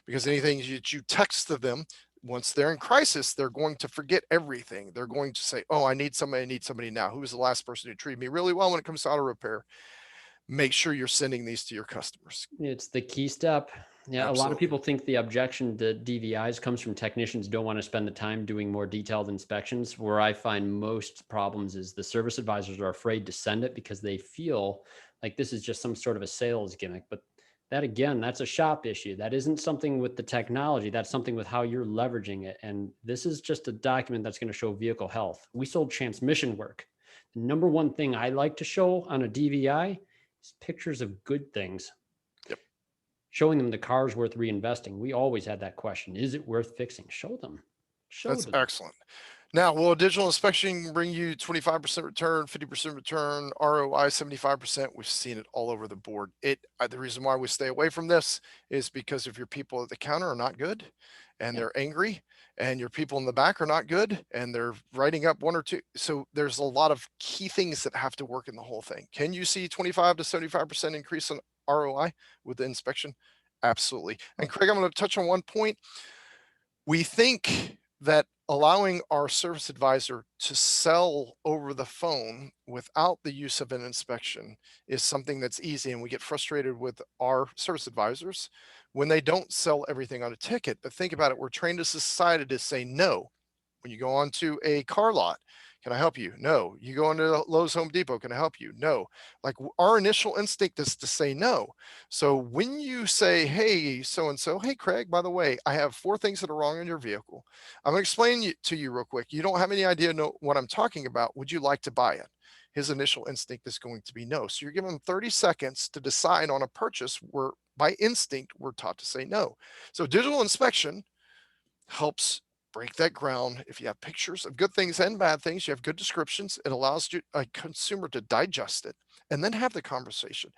because anything that you text to them, once they're in crisis, they're going to forget everything. They're going to say, oh, I need somebody now. Who was the last person who treated me really well when it comes to auto repair? Make sure you're sending these to your customers. It's the key step. Yeah, a lot of Absolutely. people think the objection to DVIs comes from technicians don't want to spend the time doing more detailed inspections. Where I find most problems is the service advisors are afraid to send it because they feel like this is just some sort of a sales gimmick. But that again, that's a shop issue. That isn't something with the technology. That's something with how you're leveraging it. And this is just a document that's going to show vehicle health. We sold transmission work. The number one thing I like to show on a DVI is pictures of good things, Yep. showing them the car's worth reinvesting. We always had that question. Is it worth fixing? Show them. Show That's them. excellent. Now, will a digital inspection bring you 25% return, 50% return, ROI 75%? We've seen it all over the board. The reason why we stay away from this is because if your people at the counter are not good and Yeah. they're angry, and your people in the back are not good and they're writing up one or two. So there's a lot of key things that have to work in the whole thing. Can you see 25 to 75% increase in ROI with the inspection? Absolutely. And Craig, I'm going to touch on one point. We think that allowing our service advisor to sell over the phone without the use of an inspection is something that's easy, and we get frustrated with our service advisors when they don't sell everything on a ticket. But think about it, we're trained as a society to say no. When you go onto a car lot, can I help you? No. You go into Lowe's, Home Depot, can I help you? No. Like our initial instinct is to say no. So when you say, hey, so and so, hey, Craig, by the way, I have 4 things that are wrong in your vehicle. I'm going to explain to you real quick. You don't have any idea what I'm talking about. Would you like to buy it? His initial instinct is going to be no. So you're giving him 30 seconds to decide on a purchase where by instinct we're taught to say no. So digital inspection helps break that ground. If you have pictures of good things and bad things, you have good descriptions, it allows you, a consumer, to digest it and then have the conversation.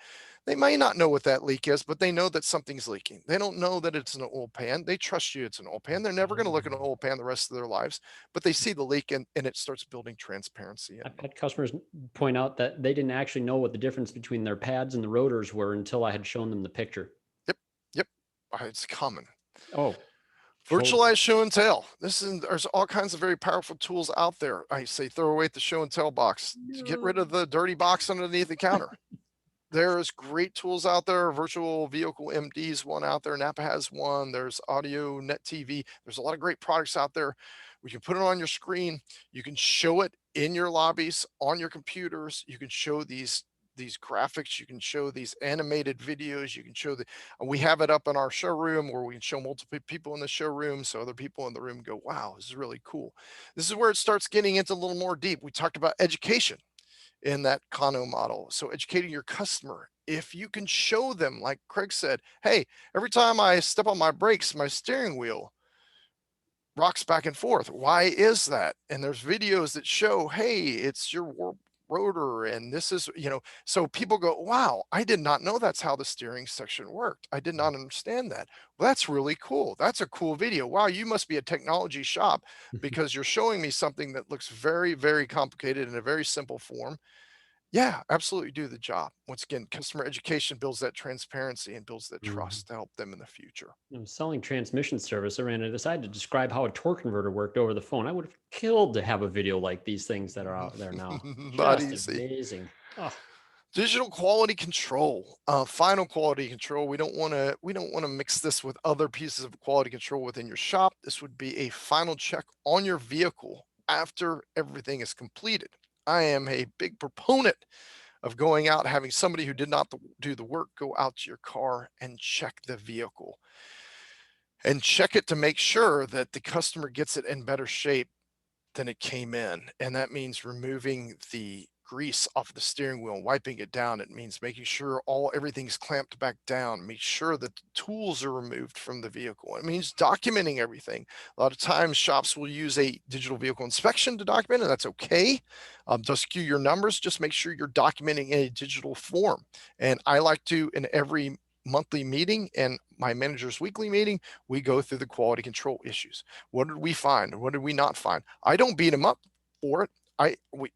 They may not know what that leak is, but they know that something's leaking. They don't know that it's an oil pan. They trust you it's an oil pan. They're never going to look at an oil pan the rest of their lives, but they see the leak, and it starts building transparency in I've them. had customers point out that they didn't actually know what the difference between their pads and the rotors were until I had shown them the picture. Yep. Yep. It's common. Oh, totally. Virtualized show and tell. There's all kinds of very powerful tools out there. I say throw away the show and tell box. Get rid No. of the dirty box underneath the counter. There's great tools out there. Virtual Vehicle MD's one out there. Napa has one. There's Audio Net TV. There's a lot of great products out there. We can put it on your screen. You can show it in your lobbies, on your computers. You can show these graphics. You can show these animated videos. You can show we have it up in our showroom where we can show multiple people in the showroom. So other people in the room go, wow, this is really cool. This is where it starts getting into a little more deep. We talked about education in that Kano model. So educating your customer. If you can show them, like Craig said, hey, every time I step on my brakes, my steering wheel rocks back and forth. Why is that? And there's videos that show, hey, it's your rotor, and this is, so people go, wow, I did not know that's how the steering section worked. I did not understand that. Well, that's really cool. That's a cool video. Wow, you must be a technology shop because you're showing me something that looks very, very complicated in a very simple form. Yeah, absolutely do the job. Once again, customer education builds that transparency and builds that Mhm. trust to help them in the future. I was selling transmission service. I ran and decided to describe how a torque converter worked over the phone. I would have killed to have a video like these things that are out there now. Not Just easy. amazing. Oh, Digital quality control, final quality control. We don't want to mix this with other pieces of quality control within your shop. This would be a final check on your vehicle after everything is completed. I am a big proponent of going out, having somebody who did not do the work go out to your car and check the vehicle and check it to make sure that the customer gets it in better shape than it came in. And that means removing the grease off the steering wheel and wiping it down. It means making sure everything's clamped back down, make sure that the tools are removed from the vehicle. It means documenting everything. A lot of times shops will use a digital vehicle inspection to document, and that's okay. Just cue your numbers, just make sure you're documenting in a digital form. And I like to, in every monthly meeting and my manager's weekly meeting, we go through the quality control issues. What did we find? What did we not find? I don't beat them up for it.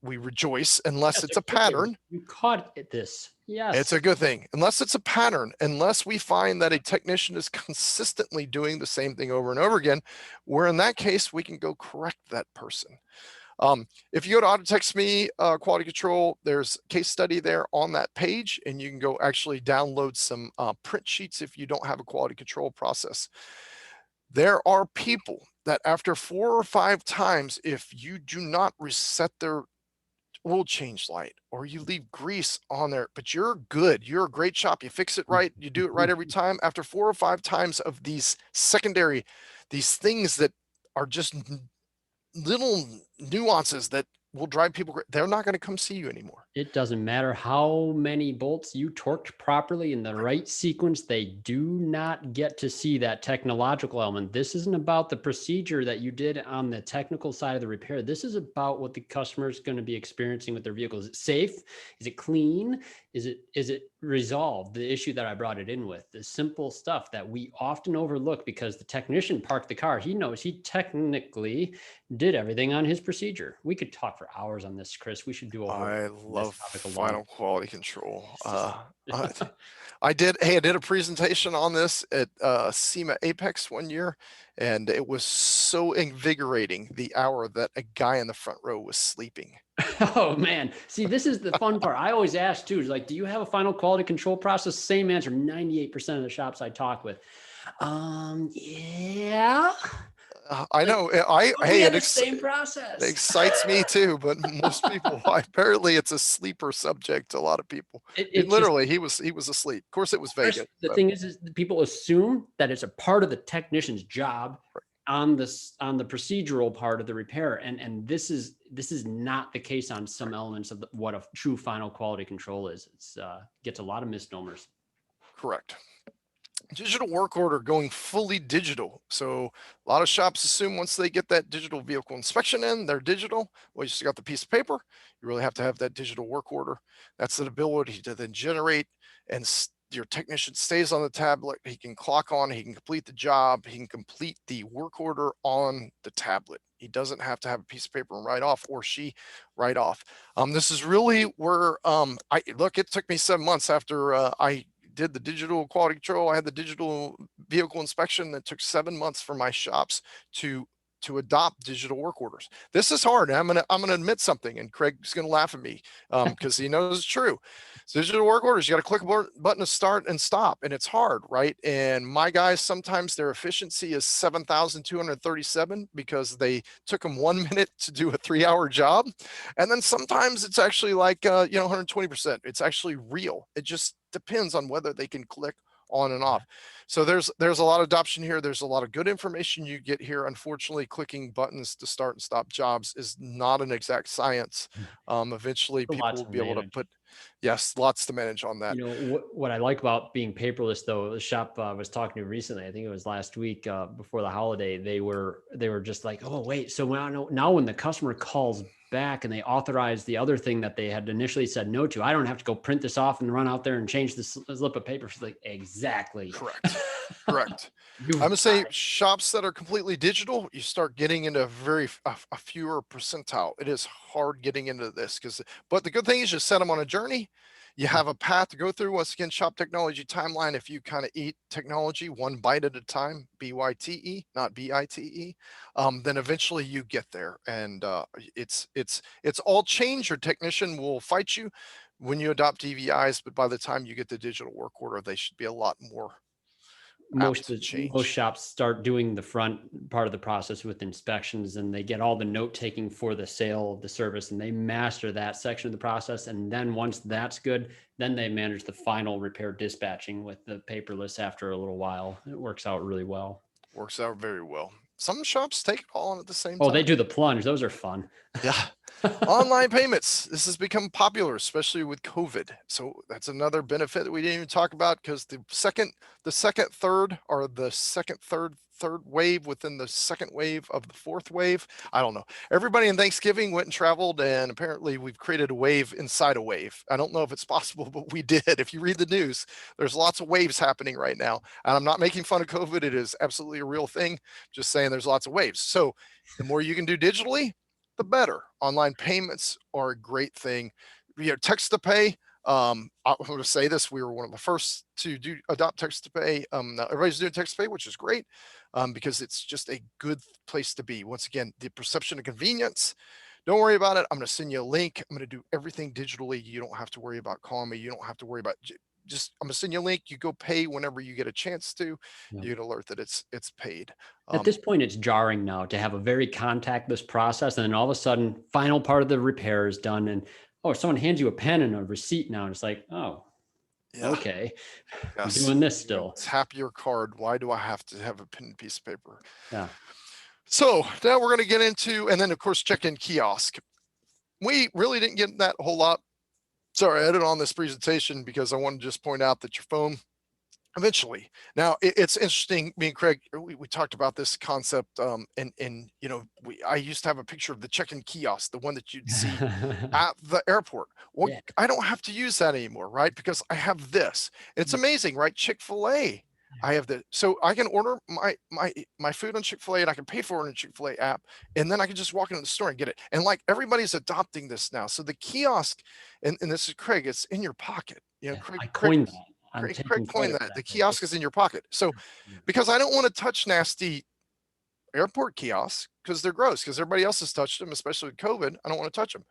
We rejoice unless that's it's a a good thing. pattern. You caught this. It's Yes. a good thing. Unless it's a pattern, unless we find that a technician is consistently doing the same thing over and over again, where in that case we can go correct that person. If you go to Autotext Me quality control, there's a case study there on that page, and you can go actually download some print sheets if you don't have a quality control process. There are people that after 4 or 5 times, if you do not reset their oil change light or you leave grease on there, but you're good, you're a great shop, you fix it right, you do it right every time. After 4 or 5 times of these secondary, these things that are just little nuances that will drive people, they're not going to come see you anymore. It doesn't matter how many bolts you torqued properly in the right sequence, they do not get to see that technological element. This isn't about the procedure that you did on the technical side of the repair. This is about what the customer is going to be experiencing with their vehicle. Is it safe? Is it clean? Is it resolved? The issue that I brought it in with, the simple stuff that we often overlook because the technician parked the car. He knows he technically did everything on his procedure. We could talk for hours on this, Chris. We should do a whole I this love topic alone. final quality control. It's just- I did a presentation on this at SEMA Apex one year, and it was so invigorating the hour that a guy in the front row was sleeping. Oh man. See, this is the fun part. I always ask too, is like, do you have a final quality control process? Same answer, 98% of the shops I talk with. Yeah. I know. I But we hey, have it, the ex- same it process. excites me too, but most people, apparently, it's a sleeper subject to a lot of people. It just Literally, he was asleep. Of course, it was Chris, Vegas. the So, thing is that people assume that it's a part of the technician's job on the procedural part of the repair, and this is not the case on some elements of what a true final quality control is. It's gets a lot of misnomers. correct. Digital work order going fully digital. So a lot of shops assume once they get that digital vehicle inspection in, they're digital. Well, you just got the piece of paper. You really have to have that digital work order. That's the ability to then generate, and your technician stays on the tablet. He can clock on, he can complete the job, he can complete the work order on the tablet. He doesn't have to have a piece of paper and write off, or she write off. This is really where I look. It took me 7 months after I did the digital quality control. I had the digital vehicle inspection. That took 7 months for my shops to adopt digital work orders. This is hard. I'm gonna admit something, and Craig's gonna laugh at me because he knows it's true. So digital work orders, you got to click a button to start and stop, and it's hard, right? And my guys, sometimes their efficiency is 7,237 because they took them 1 minute to do a 3-hour job, and then sometimes it's actually like 120%. It's actually real. It just depends on whether they can click on and off. So there's a lot of adoption here. There's a lot of good information you get here. Unfortunately, clicking buttons to start and stop jobs is not an exact science. Eventually, A lot people will to be able to manage. put, yes, lots to manage on that. What I like about being paperless, though, the shop I was talking to recently, I think it was last week before the holiday, they were just like, oh wait, so now when the customer calls back and they authorize the other thing that they had initially said no to, I don't have to go print this off and run out there and change this slip of paper. She's like, exactly. Correct. Correct. You've I'm gonna got say it. shops that are completely digital, you start getting into a fewer percentile. It is hard getting into this but the good thing is you set them on a journey. You have a path to go through. Once again, shop technology timeline. If you kind of eat technology one bite at a time, BYTE, not BITE, then eventually you get there. And it's all change. Your technician will fight you when you adopt DVIs, but by the time you get the digital work order, they should be a lot more apt to Most change. shops start doing the front part of the process with inspections, and they get all the note taking for the sale of the service, and they master that section of the process. And then once that's good, then they manage the final repair dispatching with the paperless after a little while. It works out really well. Works out very well. Some shops take it all on at the same Oh, they time. do the plunge. Those are fun. Yeah. Online payments. This has become popular, especially with COVID. So that's another benefit that we didn't even talk about, because third wave within the second wave of the fourth wave. I don't know. Everybody in Thanksgiving went and traveled, and apparently we've created a wave inside a wave. I don't know if it's possible, but we did. If you read the news, there's lots of waves happening right now. And I'm not making fun of COVID. It is absolutely a real thing. Just saying there's lots of waves. So the more you can do digitally, the better. Online payments are a great thing. Text to pay. I want to say this: we were one of the first to adopt text to pay. Now everybody's doing text to pay, which is great, because it's just a good place to be. Once again, the perception of convenience Don't worry about it. I'm going to send you a link. I'm going to do everything digitally. You don't have to worry about calling me. You don't have to worry about just I'm going to send you a link. You go pay whenever you get a chance to. Yeah. You get alert that it's paid. At this point, it's jarring now to have a very contactless process, and then all of a sudden, final part of the repair is done, and oh, someone hands you a pen and a receipt now, and it's like, oh, Yeah. okay, I'm Yes. doing this You can still. tap your card. Why do I have to have a pen and piece of paper? Yeah. So now we're going to get into, and then of course, check-in kiosk. We really didn't get that a whole lot. Sorry, I added on this presentation because I wanted to just point out that your phone eventually. Now it's interesting. Me and Craig, we talked about this concept, and I used to have a picture of the check-in kiosk, the one that you'd see at the airport. Well, Yeah. I don't have to use that anymore, right? Because I have this. It's amazing, right? Chick-fil-A. I have the so I can order my food on Chick-fil-A and I can pay for it on the Chick-fil-A app, and then I can just walk into the store and get it. And like everybody's adopting this now. So the kiosk, and this is Craig, it's in your pocket. Yeah. Craig, I Craig coined that. I'm Craig taking coined credit for that. The that. That kiosk is in your pocket. So because I don't want to touch nasty airport kiosks because they're gross, because everybody else has touched them, especially with COVID. I don't want to touch them.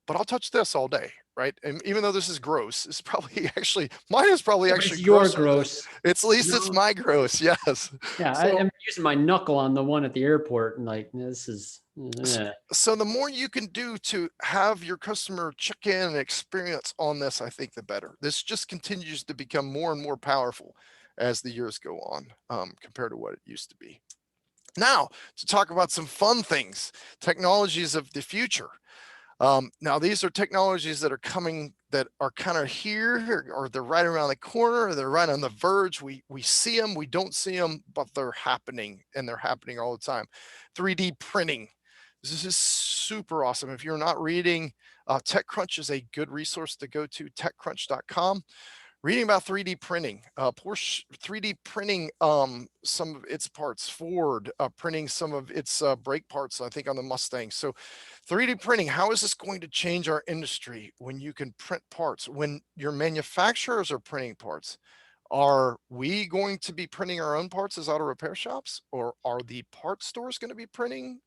But I'll touch this all day, right? And even though this is gross, it's probably actually mine is probably Yeah, but actually it's your grosser than gross. it's at least it's my gross. Yes. Yeah, So I'm using my knuckle on the one at the airport, and like this is. so the more you can do to have your customer check in and experience on this, I think the better. This just continues to become more and more powerful as the years go on, compared to what it used to be. Now, to talk about some fun things, technologies of the future. Now, these are technologies that are coming that are kind of here, or they're right around the corner, or they're right on the verge. We see them, we don't see them, but they're happening, and they're happening all the time. 3D printing. This is super awesome. If you're not reading, TechCrunch is a good resource to go to, techcrunch.com. Reading about 3D printing, Porsche 3D printing some of its parts, Ford printing some of its brake parts, I think on the Mustang. So 3D printing, how is this going to change our industry when you can print parts, when your manufacturers are printing parts? Are we going to be printing our own parts as auto repair shops, or are the part stores going to be printing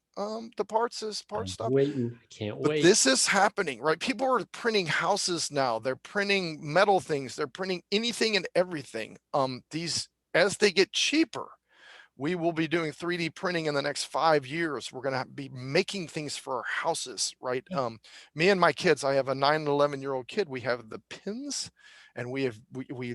the parts as part I'm stuff? waiting. I can't But wait. this is happening, right? People are printing houses now. They're printing metal things. They're printing anything and everything. These, as they get cheaper, we will be doing 3D printing in the next 5 years. We're going to be making things for our houses, right? Me and my kids, I have a 9 and 11-year-old kid. We have the pins, and we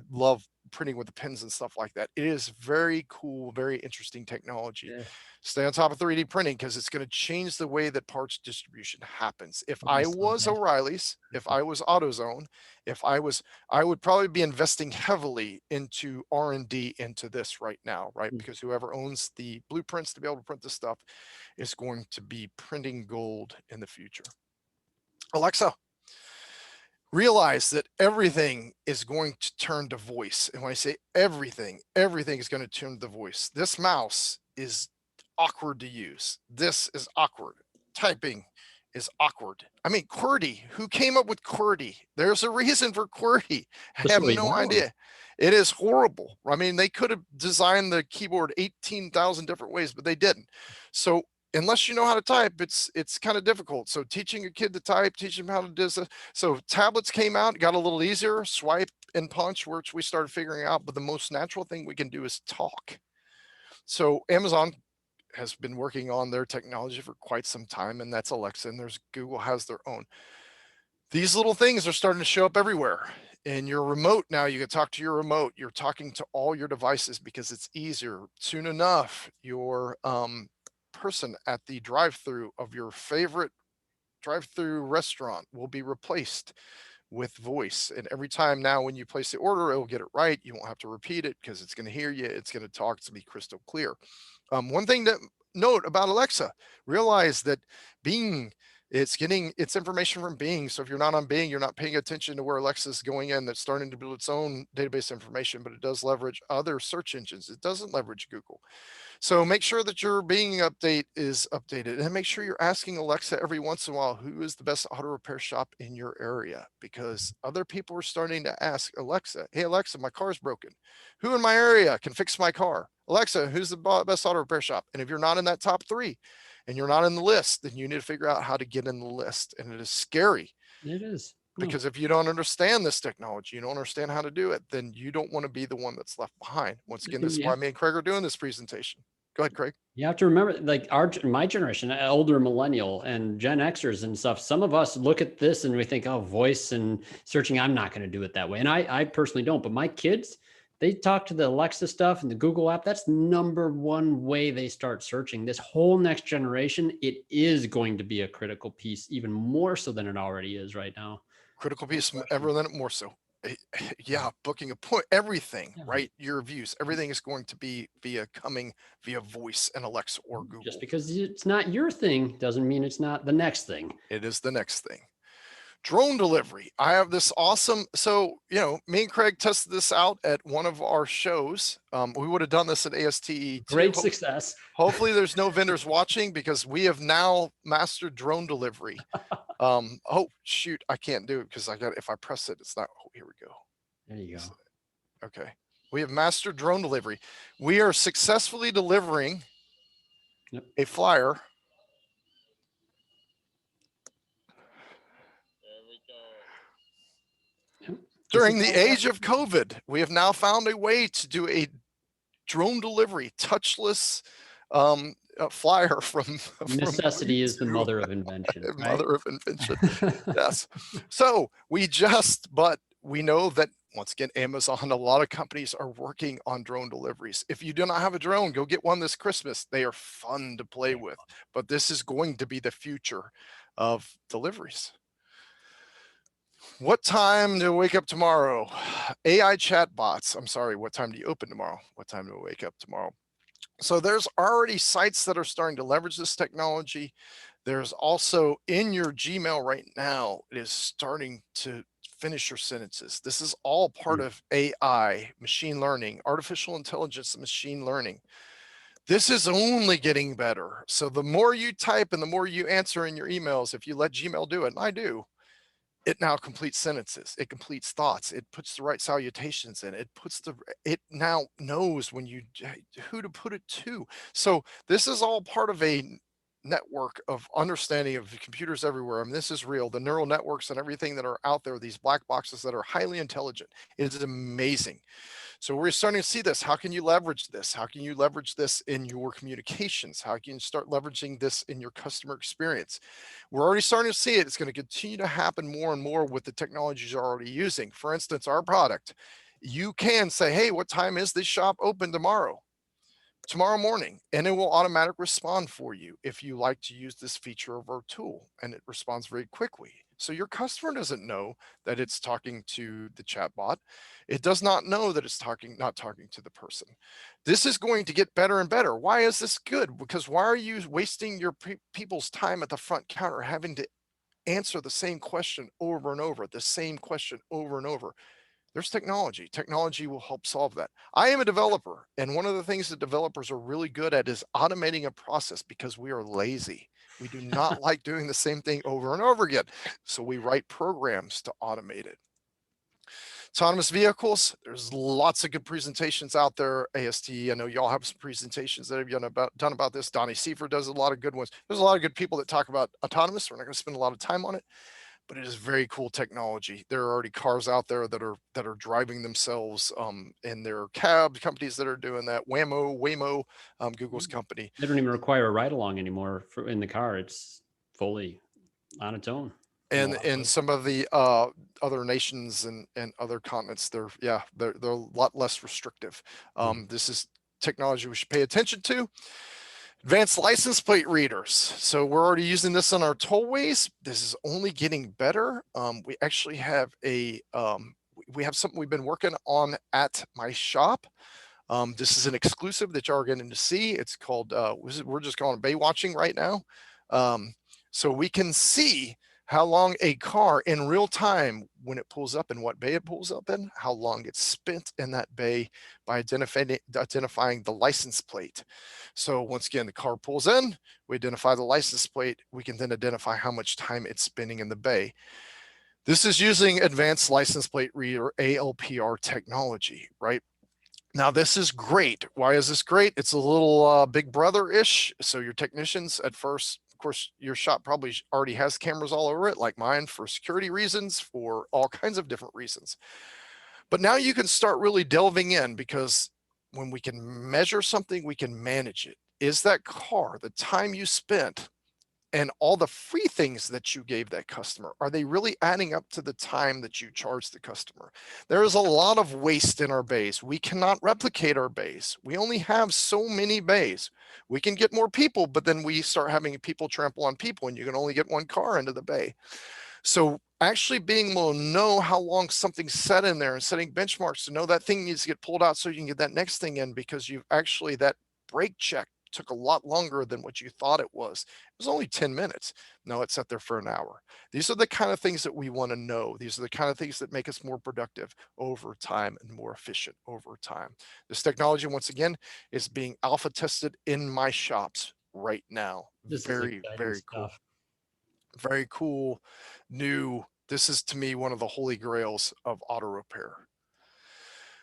love printing with the pins and stuff like that. It is very cool, very interesting technology. Yeah. Stay on top of 3D printing because it's going to change the way that parts distribution happens. If I I saw was that. O'Reilly's, if I was AutoZone, if I was, I would probably be investing heavily into R&D into this right now, right? Mm. Because whoever owns the blueprints to be able to print this stuff is going to be printing gold in the future. Alexa, realize that everything is going to turn to voice. And when I say everything, everything is going to turn to voice. This mouse is awkward to use. This is awkward. Typing is awkward. I mean, QWERTY, who came up with QWERTY? There's a reason for QWERTY. I To have slow you no down. idea. It is horrible. I mean, they could have designed the keyboard 18,000 different ways, but they didn't. So unless you know how to type, it's kind of difficult. So teaching a kid to type, teaching them how to do this. So tablets came out, got a little easier, swipe and punch, which we started figuring out. But the most natural thing we can do is talk. So Amazon has been working on their technology for quite some time, and that's Alexa, and there's Google has their own. These little things are starting to show up everywhere. In your remote now, you can talk to your remote. You're talking to all your devices because it's easier. Soon enough, your person at the drive-through of your favorite drive-through restaurant will be replaced with voice. And every time now when you place the order, it'll get it right. You won't have to repeat it because it's going to hear you. It's going to talk to be crystal clear. One thing to note about Alexa, realize that Bing, it's getting its information from Bing. So if you're not on Bing, you're not paying attention to where Alexa is going in. That's starting to build its own database information, but it does leverage other search engines. It doesn't leverage Google. So make sure that your Bing update is updated, and make sure you're asking Alexa every once in a while, who is the best auto repair shop in your area? Because other people are starting to ask Alexa, hey, Alexa, my car's broken. Who in my area can fix my car? Alexa, who's the best auto repair shop? And if you're not in that top three, and you're not in the list, then you need to figure out how to get in the list. And it is scary It is. because if you don't understand this technology, you don't understand how to do it, then you don't want to be the one that's left behind. Once again, this is why me and Craig are doing this presentation. Go ahead, Craig. You have to remember, like my generation, older millennial and Gen Xers and stuff. Some of us look at this and we think, oh, voice and searching, I'm not going to do it that way. And I personally don't. But my kids, they talk to the Alexa stuff and the Google app. That's number one way they start searching. This whole next generation, it is going to be a critical piece, even more so than it already is right now. Critical piece, ever than it more so. Yeah, booking a point, everything, right? Your reviews, everything is going to be coming via voice and Alexa or Google. Just because it's not your thing doesn't mean it's not the next thing. It is the next thing. Drone delivery. I have this awesome, so, me and Craig tested this out at one of our shows. We would have done this at ASTE. Great success. Hopefully there's no vendors watching, because we have now mastered drone delivery. Oh shoot, I can't do it because if I press it, it's not. Oh, here we go. There you go. Okay. We have mastered drone delivery. We are successfully delivering a flyer. During the age of COVID, we have now found a way to do a drone delivery, touchless flyer from necessity is the mother of invention. Mother of invention. Yes. So but we know that, once again, Amazon, a lot of companies are working on drone deliveries. If you do not have a drone, go get one this Christmas. They are fun to play with, but this is going to be the future of deliveries. What time to wake up tomorrow? AI chatbots. I'm sorry, what time do you open tomorrow? What time to wake up tomorrow? So there's already sites that are starting to leverage this technology. There's also in your Gmail right now, it is starting to finish your sentences. This is all part of AI, machine learning, artificial intelligence, and machine learning. This is only getting better. So the more you type and the more you answer in your emails, if you let Gmail do it, and I do, it now completes sentences. It completes thoughts. It puts the right salutations in. It now knows who to put it to. So this is all part of a network of understanding of computers everywhere. I mean, this is real. The neural networks and everything that are out there, these black boxes that are highly intelligent. It is amazing. So we're starting to see this. How can you leverage this? How can you leverage this in your communications? How can you start leveraging this in your customer experience? We're already starting to see it. It's going to continue to happen more and more with the technologies you're already using. For instance, our product, you can say, hey, what time is this shop open tomorrow morning? And it will automatically respond for you if you like to use this feature of our tool, and it responds very quickly. So your customer doesn't know that it's talking to the chatbot. It does not know that it's not talking to the person. This is going to get better and better. Why is this good? Because why are you wasting your people's time at the front counter having to answer the same question over and over, the same question over and over? There's technology. Technology will help solve that. I am a developer, and one of the things that developers are really good at is automating a process, because we are lazy. We do not like doing the same thing over and over again. So we write programs to automate it. Autonomous vehicles, there's lots of good presentations out there. AST, I know y'all have some presentations that have done about this. Donnie Seifer does a lot of good ones. There's a lot of good people that talk about autonomous. We're not going to spend a lot of time on it, but it is very cool technology. There are already cars out there that are driving themselves, and there are cab companies that are doing that. Waymo, Google's company. They don't even require a ride along anymore in the car. It's fully on its own. And in some of the other nations and other continents, they're a lot less restrictive. This is technology we should pay attention to. Advanced license plate readers. So we're already using this on our tollways. This is only getting better. We actually have we have something we've been working on at my shop. This is an exclusive that y'all are getting to see. It's called, we're just calling it bay watching right now. So we can see how long a car in real time, when it pulls up and what bay it pulls up in, how long it's spent in that bay by identifying the license plate. So once again, the car pulls in, we identify the license plate, we can then identify how much time it's spending in the bay. This is using advanced license plate reader, ALPR technology, right? Now, this is great. Why is this great? It's a little big brother-ish. So your technicians at first, of course, your shop probably already has cameras all over it, like mine, for security reasons, for all kinds of different reasons. But now you can start really delving in, because when we can measure something, we can manage it. Is that car, the time you spent, and all the free things that you gave that customer, are they really adding up to the time that you charge the customer? There is a lot of waste in our bays. We cannot replicate our bays. We only have so many bays. We can get more people, but then we start having people trample on people, and you can only get one car into the bay. So actually being able to know how long something's set in there and setting benchmarks to know that thing needs to get pulled out so you can get that next thing in, because you've actually, that brake check took a lot longer than what you thought it was. It was only 10 minutes. No, it sat there for an hour. These are the kind of things that we want to know. These are the kind of things that make us more productive over time and more efficient over time. This technology, once again, is being alpha tested in my shops right now. This is Very, exciting very cool. stuff. Very cool, new. This is, to me, one of the holy grails of auto repair.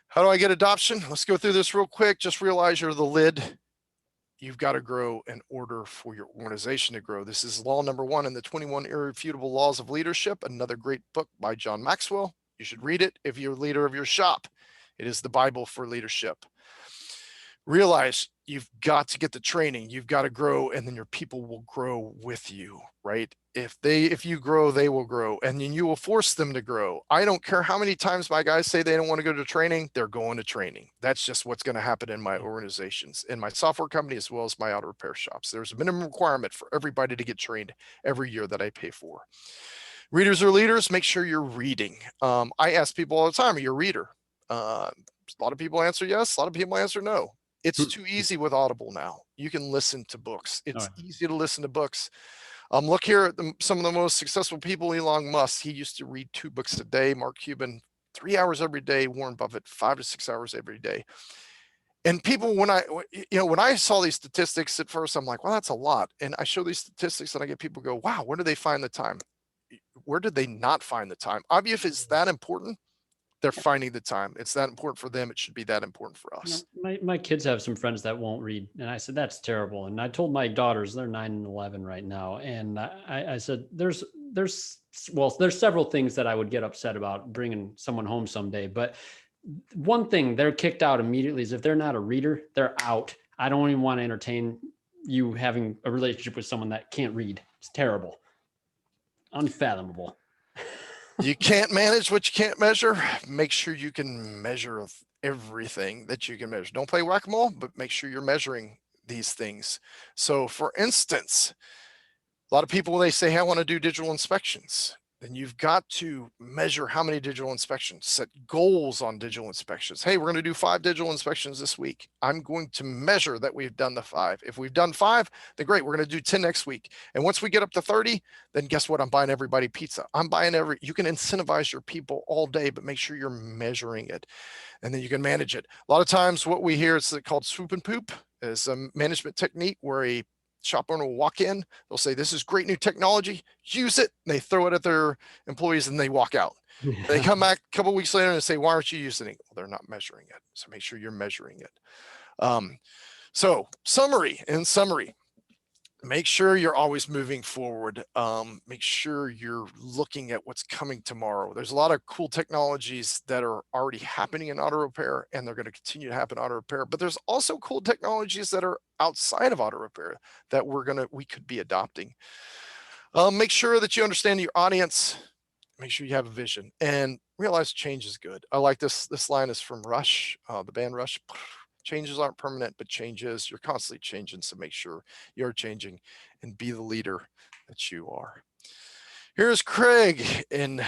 How do I get adoption? Let's go through this real quick. Just realize you're the lid. You've got to grow in order for your organization to grow. This is law number 1 in the 21 Irrefutable Laws of Leadership, another great book by John Maxwell. You should read it if you're a leader of your shop. It is the Bible for leadership. Realize you've got to get the training, you've got to grow, and then your people will grow with you, right? If you grow, they will grow, and then you will force them to grow. I don't care how many times my guys say they don't want to go to training, they're going to training. That's just what's going to happen in my organizations, in my software company, as well as my auto repair shops. There's a minimum requirement for everybody to get trained every year that I pay for. Readers are leaders. Make sure you're reading. I ask people all the time, are you a reader? A lot of people answer yes, a lot of people answer no. It's too easy with Audible now. You can listen to books. It's easy to listen to books. Look here at some of the most successful people. Elon Musk, he used to read 2 books a day. Mark Cuban, 3 hours every day. Warren Buffett, 5 to 6 hours every day. And people, when I saw these statistics at first, I'm like, well, that's a lot. And I show these statistics and I get people go, wow, where do they find the time? Where did they not find the time? Obviously, if it's that important, they're finding the time. It's that important for them. It should be that important for us. My kids have some friends that won't read. And I said, that's terrible. And I told my daughters, they're 9 and 11 right now. And I said, there's several things that I would get upset about bringing someone home someday. But one thing they're kicked out immediately is if they're not a reader, they're out. I don't even want to entertain you having a relationship with someone that can't read. It's terrible. Unfathomable. You can't manage what you can't measure. Make sure you can measure everything that you can measure. Don't play whack-a-mole, but make sure you're measuring these things. So for instance, a lot of people, they say, hey, I want to do digital inspections. Then you've got to measure how many digital inspections, set goals on digital inspections. Hey, we're going to do 5 digital inspections this week. I'm going to measure that we've done the 5. If we've done 5, then great, we're going to do 10 next week. And once we get up to 30, then guess what? I'm buying everybody pizza. You can incentivize your people all day, but make sure you're measuring it. And then you can manage it. A lot of times what we hear is called swoop and poop, is a management technique where a shop owner will walk in, they'll say, this is great new technology, use it. And they throw it at their employees and they walk out. They come back a couple of weeks later and say, why aren't you using it? Well, they're not measuring it. So make sure you're measuring it. So in summary, make sure you're always moving forward. Make sure you're looking at what's coming tomorrow. There's a lot of cool technologies that are already happening in auto repair, and they're going to continue to happen in auto repair. But there's also cool technologies that are outside of auto repair that we could be adopting. Make sure that you understand your audience. Make sure you have a vision and realize change is good. I like this. This line is from Rush, the band Rush. Changes aren't permanent, but changes, you're constantly changing. So make sure you're changing and be the leader that you are. Here's Craig in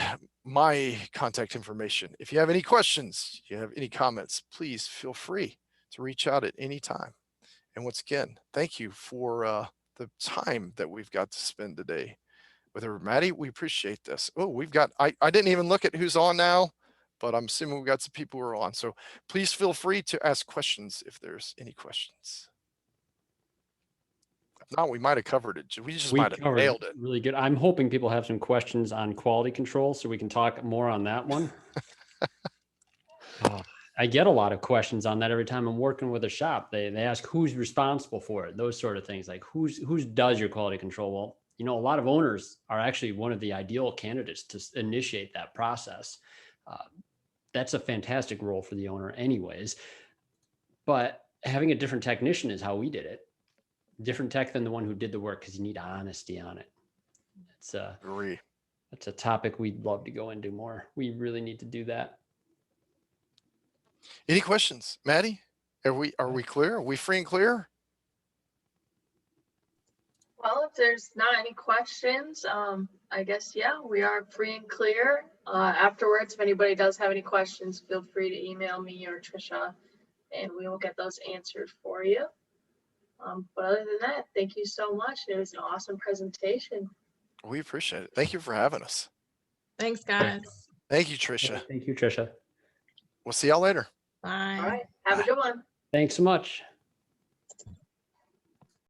my contact information. If you have any questions, you have any comments, please feel free to reach out at any time. And once again, thank you for the time that we've got to spend today with her. Maddie, we appreciate this. Oh, I didn't even look at who's on now, but I'm assuming we've got some people who are on. So please feel free to ask questions if there's any questions. If not, we might have covered it. We might have nailed it. Really good. I'm hoping people have some questions on quality control so we can talk more on that one. I get a lot of questions on that every time I'm working with a shop. They ask who's responsible for it, those sort of things, like who's does your quality control. Well, you know, a lot of owners are actually one of the ideal candidates to initiate that process. That's a fantastic role for the owner anyways, but having a different technician is how we did it. Different tech than the one who did the work, because you need honesty on it. It's Agree. that's a topic we'd love to go into more. We really need to do that. Any questions, Maddie? Are we clear? Are we free and clear? Well, if there's not any questions, I guess, yeah, we are free and clear. Afterwards, if anybody does have any questions, feel free to email me or Trisha, and we will get those answered for you. But other than that, thank you so much. It was an awesome presentation. We appreciate it. Thank you for having us. Thanks, guys. Thank you, Trisha. Thank you, Trisha. We'll see y'all later. Bye. All right, have a good one. Thanks so much.